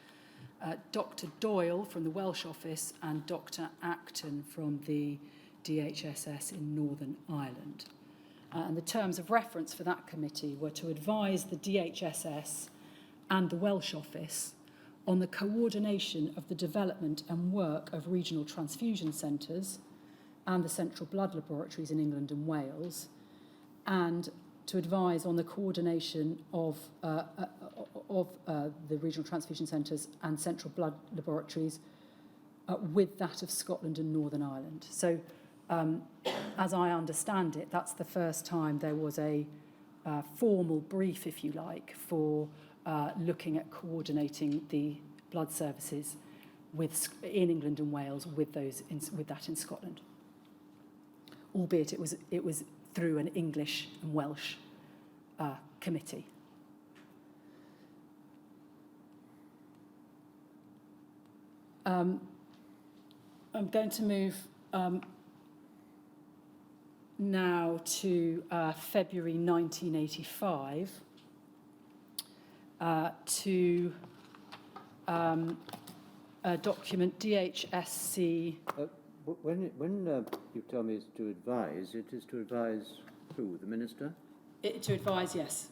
Dr. Doyle from the Welsh office, and Dr. Acton from the DHSS in Northern Ireland. And the terms of reference for that committee were to advise the DHSS and the Welsh office on the coordination of the development and work of regional transfusion centres and the central blood laboratories in England and Wales, and to advise on the coordination of the regional transfusion centres and central blood laboratories with that of Scotland and Northern Ireland. So, as I understand it, that's the first time there was a formal brief, if you like, for looking at coordinating the blood services in England and Wales with that in Scotland. Albeit it was through an English and Welsh committee. I'm going to move now to February 1985 to a document DHSC. When you tell me it's to advise, it is to advise who? The Minister? To advise, yes.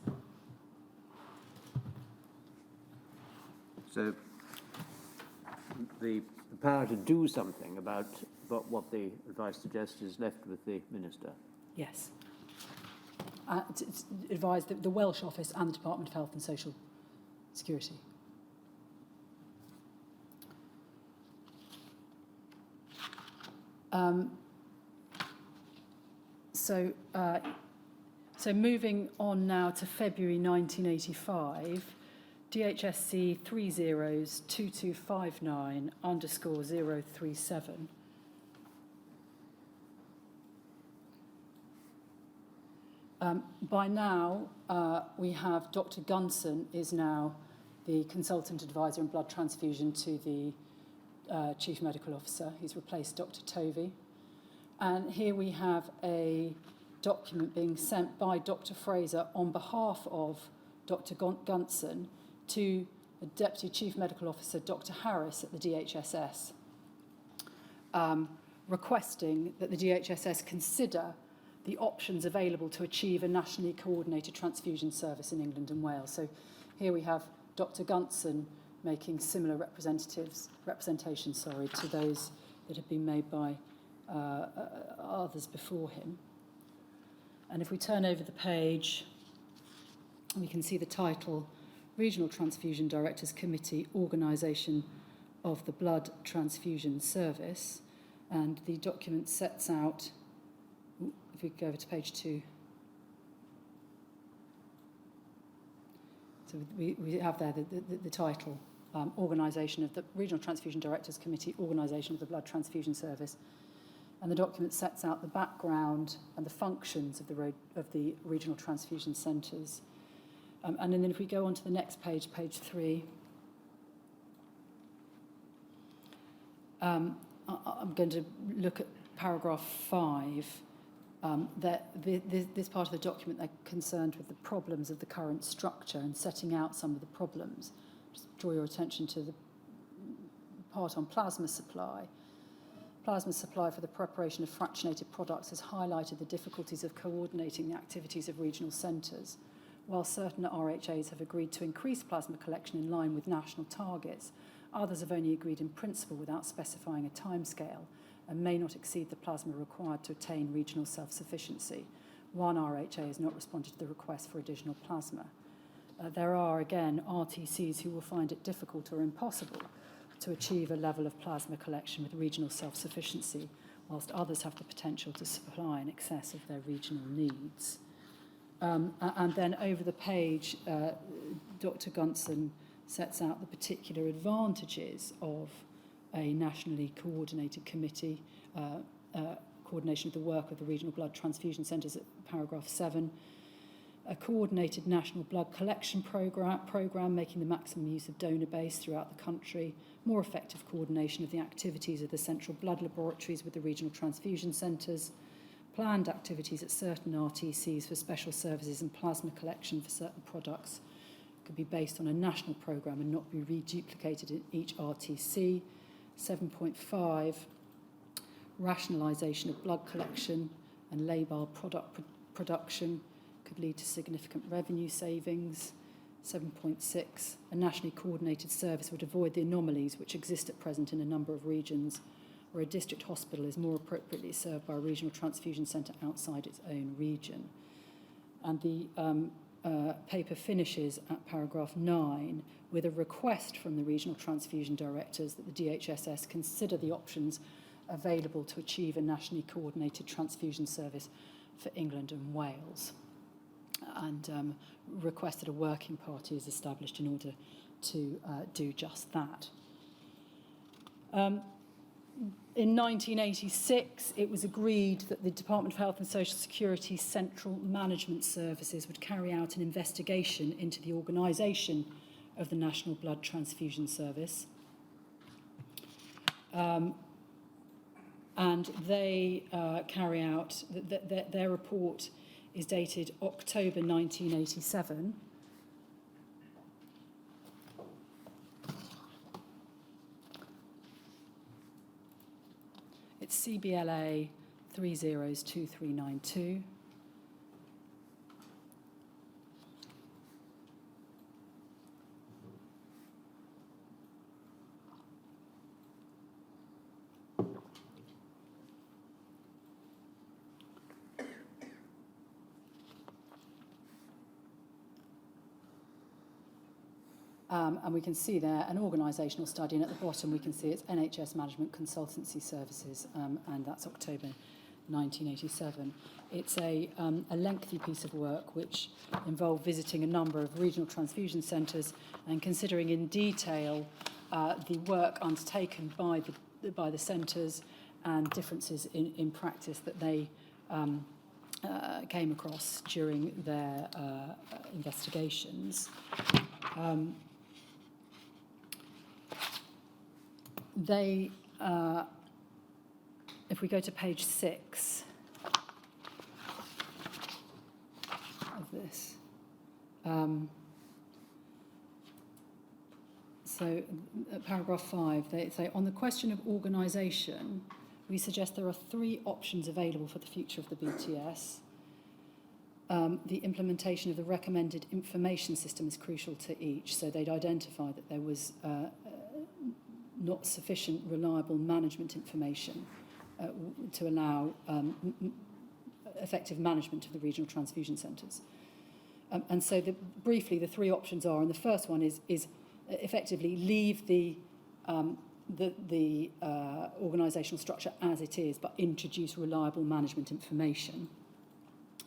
So the power to do something about what the advice suggests is left with the Minister? Yes. To advise the Welsh office and the Department of Health and Social Security. So moving on now to February 1985, DHSC 302259_037. By now, we have Dr. Gunson is now the consultant advisor in blood transfusion to the Chief Medical Officer. He's replaced Dr. Tovey. And here we have a document being sent by Dr. Fraser on behalf of Dr. Gunson to the Deputy Chief Medical Officer, Dr. Harris at the DHSS, requesting that the DHSS consider the options available to achieve a nationally coordinated transfusion service in England and Wales. So here we have Dr. Gunson making similar representations to those that have been made by others before him. And if we turn over the page, we can see the title, Regional Transfusion Directors Committee, Organisation of the Blood Transfusion Service. And the document sets out, if we go over to page 2. So we have there the title, Organisation of the Regional Transfusion Directors Committee, Organisation of the Blood Transfusion Service. And the document sets out the background and the functions of the regional transfusion centres. And then if we go on to the next page, page 3, I'm going to look at paragraph 5. This part of the document, they're concerned with the problems of the current structure and setting out some of the problems. Just draw your attention to the part on plasma supply. Plasma supply for the preparation of fractionated products has highlighted the difficulties of coordinating the activities of regional centres. While certain RHAs have agreed to increase plasma collection in line with national targets, others have only agreed in principle without specifying a timescale and may not exceed the plasma required to attain regional self-sufficiency. One RHA has not responded to the request for additional plasma. There are, again, RTCs who will find it difficult or impossible to achieve a level of plasma collection with regional self-sufficiency, whilst others have the potential to supply in excess of their regional needs. And then over the page, Dr. Gunson sets out the particular advantages of a nationally coordinated committee, coordination of the work of the regional blood transfusion centres at paragraph 7, a coordinated national blood collection programme making the maximum use of donor base throughout the country, more effective coordination of the activities of the central blood laboratories with the regional transfusion centres, planned activities at certain RTCs for special services and plasma collection for certain products could be based on a national programme and not be reduplicated in each RTC. 7.5, rationalisation of blood collection and labile product production could lead to significant revenue savings. 7.6, a nationally coordinated service would avoid the anomalies which exist at present in a number of regions where a district hospital is more appropriately served by a regional transfusion centre outside its own region. And the paper finishes at paragraph 9 with a request from the regional transfusion directors that the DHSS consider the options available to achieve a nationally coordinated transfusion service for England and Wales, and requested a working party is established in order to do just that. In 1986, it was agreed that the Department of Health and Social Security's Central Management Services would carry out an investigation into the organisation of the National Blood Transfusion Service. And they carry out, their report is dated October 1987. It's CBLA 302392. And we can see there an organisational study, and at the bottom we can see it's NHS Management Consultancy Services, and that's October 1987. It's a lengthy piece of work which involved visiting a number of regional transfusion centres and considering in detail the work undertaken by the centres and differences in practice that they came across during their investigations. They, if we go to page 6 of this, so paragraph 5, they say, on the question of organisation, we suggest there are 3 options available for the future of the BTS. The implementation of the recommended information system is crucial to each, so they'd identified that there was not sufficient reliable management information to allow effective management of the regional transfusion centres. And so briefly the 3 options are, and the first one is effectively leave the organisational structure as it is, but introduce reliable management information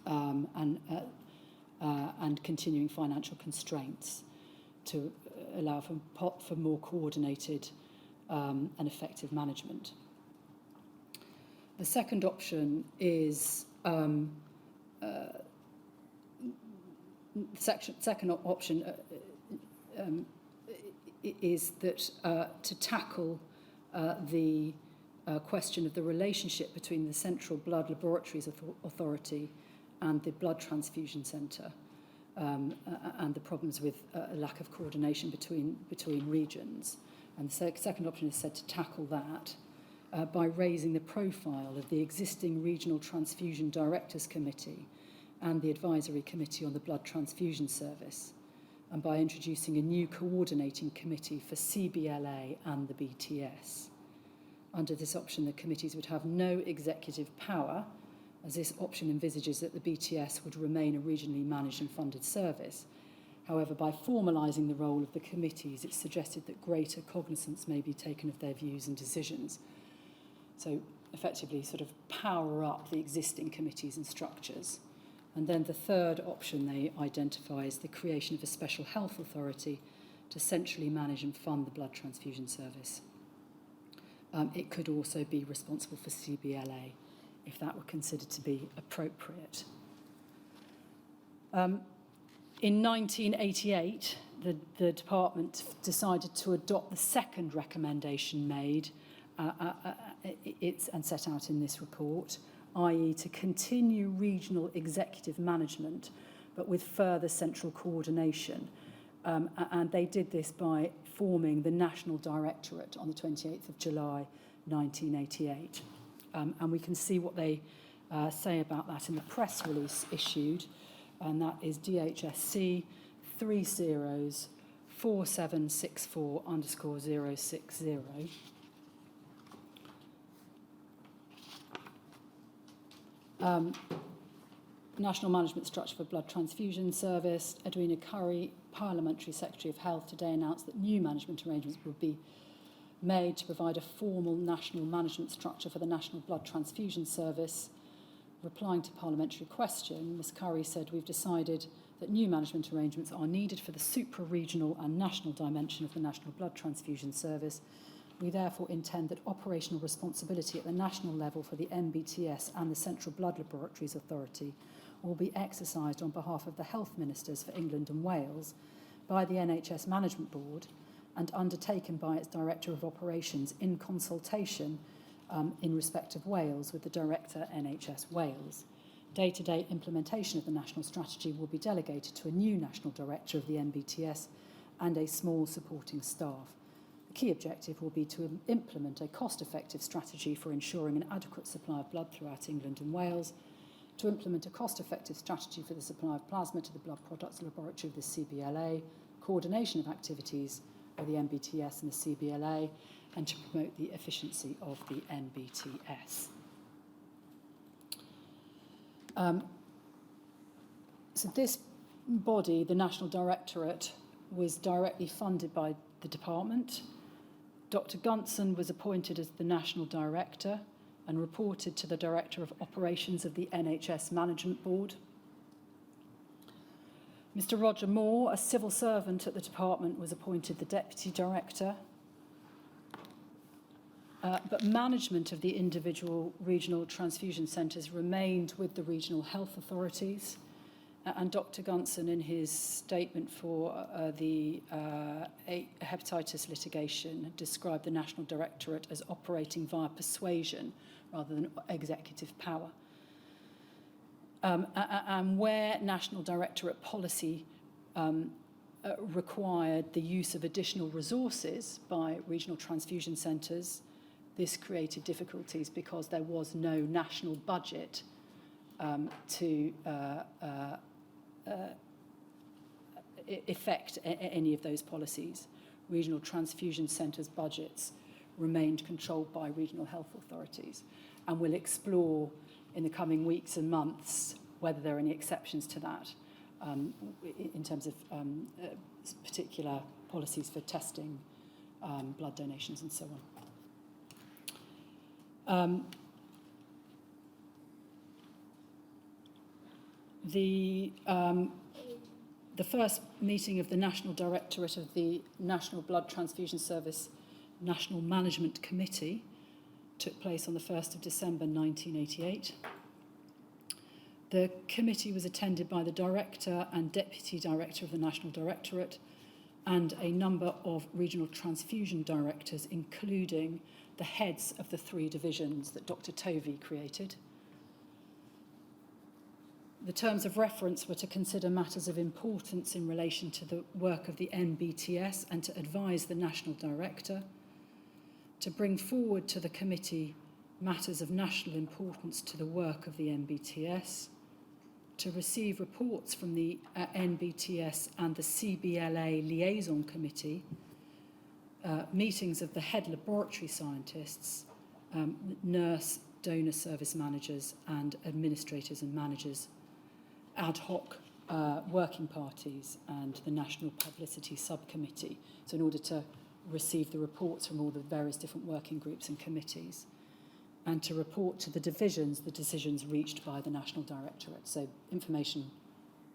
and continuing financial constraints to allow for more coordinated and effective management. The second option is second option is that to tackle the question of the relationship between the Central Blood Laboratories Authority and the Blood Transfusion Centre, and the problems with a lack of coordination between regions. And the second option is said to tackle that by raising the profile of the existing Regional Transfusion Directors Committee and the Advisory Committee on the Blood Transfusion Service, and by introducing a new coordinating committee for CBLA and the BTS. Under this option, the committees would have no executive power, as this option envisages that the BTS would remain a regionally managed and funded service. However, by formalising the role of the committees, it's suggested that greater cognizance may be taken of their views and decisions. So effectively sort of power up the existing committees and structures. And then the third option they identify is the creation of a special health authority to centrally manage and fund the blood transfusion service. It could also be responsible for CBLA if that were considered to be appropriate. In 1988, the department decided to adopt the second recommendation made and set out in this report, i.e. to continue regional executive management, but with further central coordination. And they did this by forming the National Directorate on the 28th of July, 1988. And we can see what they say about that in the press release issued, and that is DHSC 304764_060. National Management Structure for Blood Transfusion Service. Edwina Curry, Parliamentary Secretary of Health, today announced that new management arrangements would be made to provide a formal national management structure for the National Blood Transfusion Service. Replying to parliamentary question, Ms Curry said, we've decided that new management arrangements are needed for the supra-regional and national dimension of the National Blood Transfusion Service, We therefore intend that operational responsibility at the national level for the NBTS and the Central Blood Laboratories Authority will be exercised on behalf of the Health Ministers for England and Wales by the NHS Management Board and undertaken by its Director of Operations in consultation in respect of Wales with the Director NHS Wales. Day-to-day implementation of the national strategy will be delegated to a new National Director of the NBTS and a small supporting staff. The key objective will be to implement a cost-effective strategy for ensuring an adequate supply of blood throughout England and Wales, to implement a cost-effective strategy for the supply of plasma to the Blood Products Laboratory of the CBLA, coordination of activities of the NBTS and the CBLA, and to promote the efficiency of the NBTS. So this body, the National Directorate, was directly funded by the department. Dr. Gunson was appointed as the National Director and reported to the Director of Operations of the NHS Management Board. Mr. Roger Moore, a civil servant at the department, was appointed the Deputy Director. But management of the individual regional transfusion centres remained with the regional health authorities. And Dr. Gunson, in his statement for the hepatitis litigation, described the National Directorate as operating via persuasion rather than executive power. And where National Directorate policy required the use of additional resources by regional transfusion centres, this created difficulties because there was no national budget to effect any of those policies. Regional transfusion centres' budgets remained controlled by regional health authorities, and we'll explore in the coming weeks and months whether there are any exceptions to that in terms of particular policies for testing, blood donations and so on. The first meeting of the National Directorate of the National Blood Transfusion Service National Management Committee took place on the 1st of December 1988. The committee was attended by the Director and Deputy Director of the National Directorate and a number of regional transfusion directors, including the heads of the 3 divisions that Dr. Tovey created. The terms of reference were to consider matters of importance in relation to the work of the NBTS and to advise the National Director, to bring forward to the committee matters of national importance to the work of the NBTS, to receive reports from the NBTS and the CBLA Liaison Committee, meetings of the head laboratory scientists, nurse, donor service managers and administrators and managers, ad hoc working parties and the National Publicity Subcommittee. So in order to receive the reports from all the various different working groups and committees, and to report to the divisions the decisions reached by the National Directorate. So information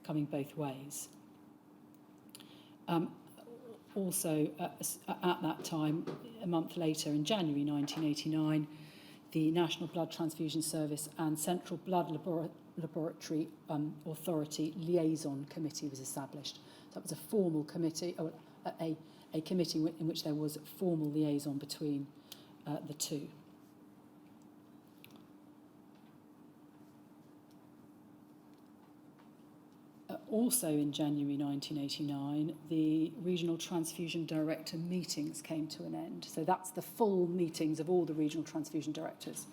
coming both ways. Also, at that time, a month later, in January 1989, the National Blood Transfusion Service and Central Blood Laboratory Authority Liaison Committee was established. That was a formal committee, or a committee in which there was formal liaison between the two. Also in January 1989, the Regional Transfusion Director meetings came to an end. So that's the full meetings of all the Regional Transfusion Directors.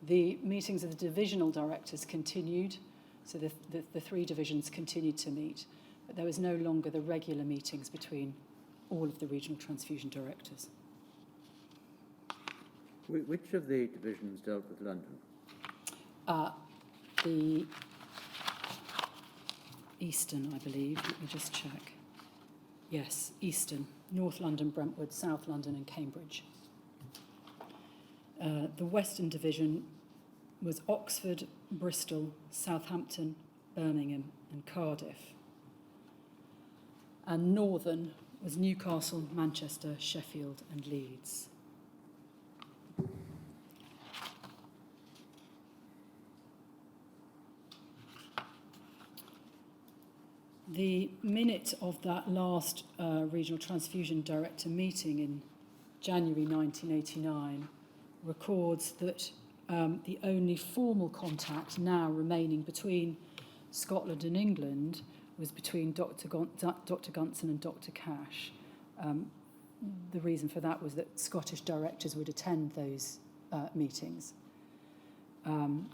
The meetings of the Divisional Directors continued, so the 3 divisions continued to meet, but there was no longer the regular meetings between all of the Regional Transfusion Directors. Which of the divisions dealt with London? The Eastern, I believe. Let me just check. Yes, Eastern. North London, Brentwood, South London and Cambridge. The Western Division was Oxford, Bristol, Southampton, Birmingham and Cardiff. And Northern was Newcastle, Manchester, Sheffield and Leeds. The minute of that last Regional Transfusion Director meeting in January 1989 records that the only formal contact now remaining between Scotland and England was between Dr. Gunson and Dr. Cash. The reason for that was that Scottish directors would attend those meetings. And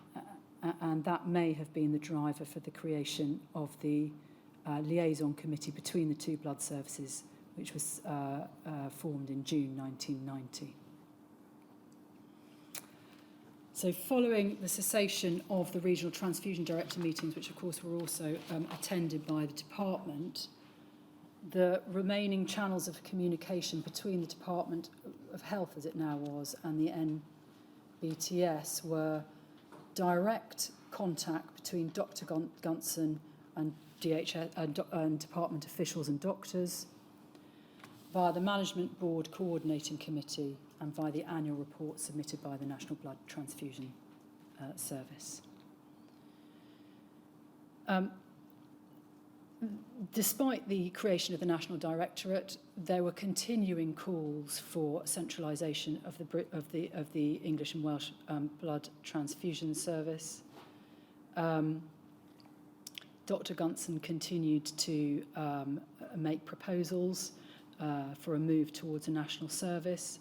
that may have been the driver for the creation of the liaison committee between the two blood services, which was formed in June 1990. So following the cessation of the Regional Transfusion Director meetings, which of course were also attended by the department, the remaining channels of communication between the Department of Health, as it now was, and the NBTS were direct contact between Dr. Gunson and DHS and department officials and doctors, via the Management Board Coordinating Committee and via the annual report submitted by the National Blood Transfusion Service. Despite the creation of the National Directorate, there were continuing calls for centralisation of the English and Welsh blood transfusion service. Dr. Gunson continued to make proposals for a move towards a national service.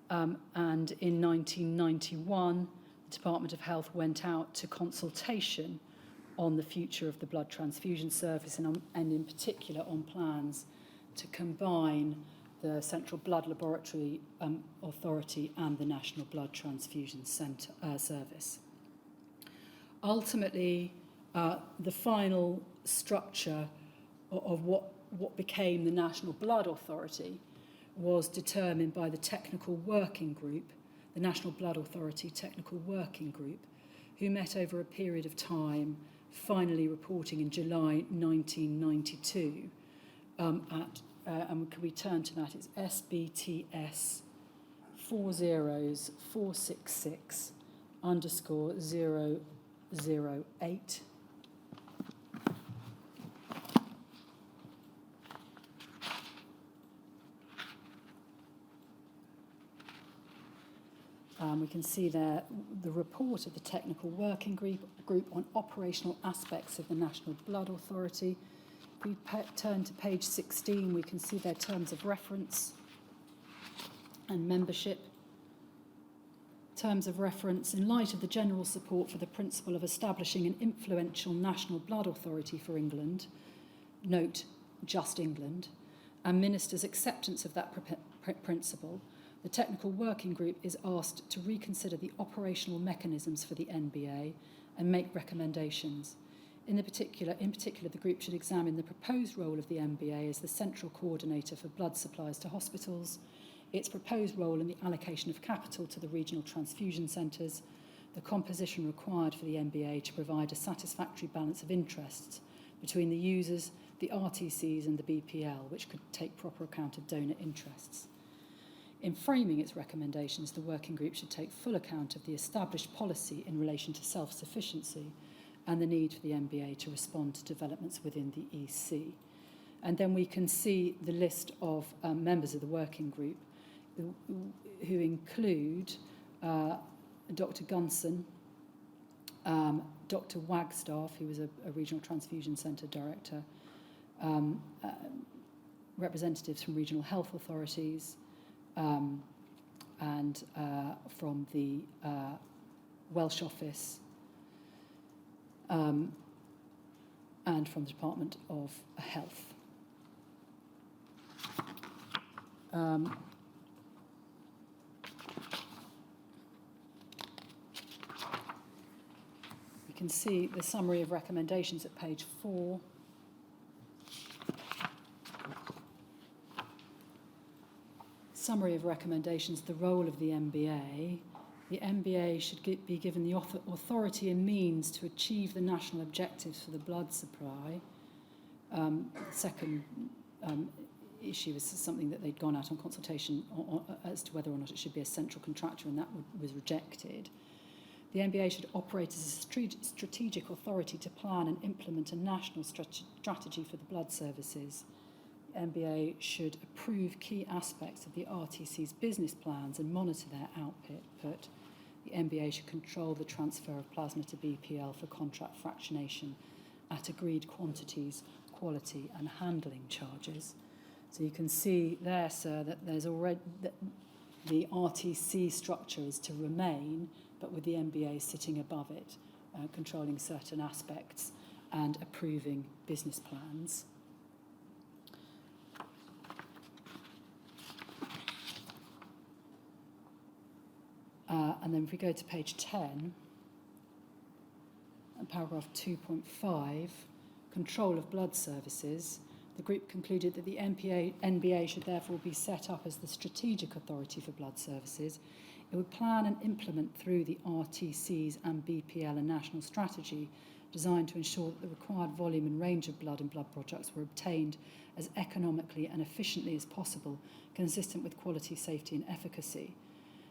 And in 1991, the Department of Health went out to consultation on the future of the blood transfusion service and in particular on plans to combine the Central Blood Laboratory Authority and the National Blood Transfusion Service. Ultimately, the final structure of what became the National Blood Authority was determined by the technical working group, the National Blood Authority Technical Working Group, who met over a period of time, finally reporting in July 1992 and can we turn to that? It's SBTS 40466_008. We can see there the report of the Technical Working Group on operational aspects of the National Blood Authority. If we turn to page 16, we can see their terms of reference and membership. Terms of reference: in light of the general support for the principle of establishing an influential National Blood Authority for England, note, just England, and Ministers' acceptance of that principle, the Technical Working Group is asked to reconsider the operational mechanisms for the NBA and make recommendations. In particular, the group should examine the proposed role of the NBA as the central coordinator for blood supplies to hospitals, its proposed role in the allocation of capital to the regional transfusion centres, the composition required for the NBA to provide a satisfactory balance of interests between the users, the RTCs and the BPL, which could take proper account of donor interests. In framing its recommendations, the working group should take full account of the established policy in relation to self-sufficiency and the need for the NBA to respond to developments within the EC. And then we can see the list of members of the working group who include Dr. Gunson, Dr. Wagstaff, who was a regional transfusion centre director, representatives from regional health authorities, and from the Welsh office, and from the Department of Health. You can see the summary of recommendations at page 4. Summary of recommendations: the role of the MBA. The MBA should be given the authority and means to achieve the national objectives for the blood supply. The second issue is something that they'd gone out on consultation as to whether or not it should be a central contractor, and that was rejected. The MBA should operate as a strategic authority to plan and implement a national strategy for the blood services. The MBA should approve key aspects of the RTC's business plans and monitor their output. The MBA should control the transfer of plasma to BPL for contract fractionation at agreed quantities, quality and handling charges. So you can see there, sir, that there's already the RTC structure is to remain, but with the MBA sitting above it, controlling certain aspects and approving business plans. And then if we go to page 10, and paragraph 2.5, control of blood services, the group concluded that the NBA should therefore be set up as the strategic authority for blood services. It would plan and implement through the RTCs and BPL a national strategy designed to ensure that the required volume and range of blood and blood products were obtained as economically and efficiently as possible, consistent with quality, safety and efficacy.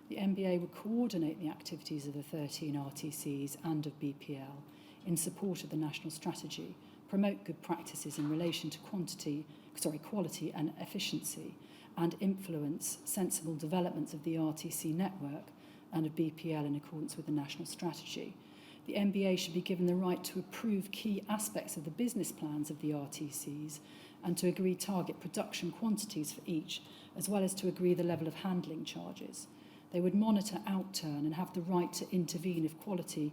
The MBA would coordinate the activities of the 13 RTCs and of BPL in support of the national strategy, promote good practices in relation to quality and efficiency, and influence sensible developments of the RTC network and of BPL in accordance with the national strategy. The MBA should be given the right to approve key aspects of the business plans of the RTCs and to agree target production quantities for each, as well as to agree the level of handling charges. They would monitor outturn and have the right to intervene if quantity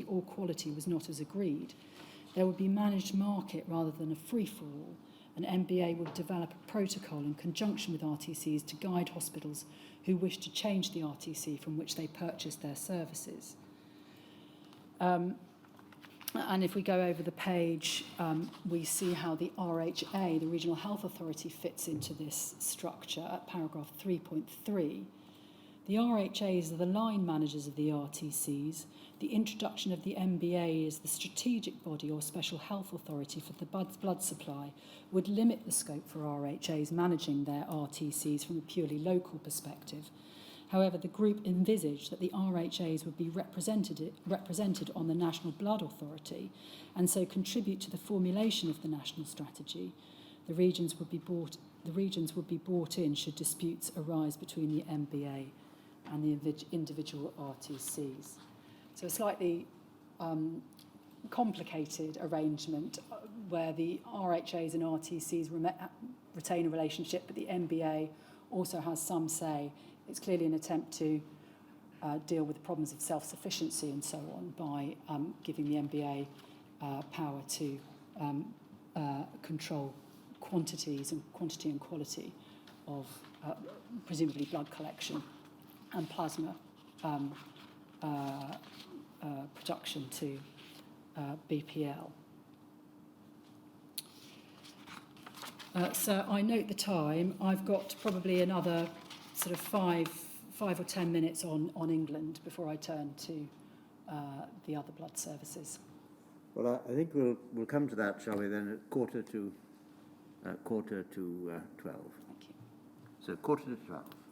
or quality was not as agreed. There would be managed market rather than a free-for-all. An MBA would develop a protocol in conjunction with RTCs to guide hospitals who wish to change the RTC from which they purchase their services. And if we go over the page, we see how the RHA, the Regional Health Authority, fits into this structure at paragraph 3.3. The RHAs are the line managers of the RTCs. The introduction of the MBA as the strategic body or special health authority for the blood supply would limit the scope for RHAs managing their RTCs from a purely local perspective. However, the group envisaged that the RHAs would be represented on the National Blood Authority and so contribute to the formulation of the national strategy. The regions would be brought in should disputes arise between the MBA and the individual RTCs. So a slightly complicated arrangement where the RHAs and RTCs retain a relationship, but the MBA also has some say. It's clearly an attempt to deal with the problems of self-sufficiency and so on by giving the MBA power to control quantities and quantity and quality of presumably blood collection and plasma production to BPL. So I note the time. I've got probably another sort of five or 10 minutes on England before I turn to the other blood services. Well, I think we'll come to that, shall we, then, at quarter to 12. Thank you. So 11:45.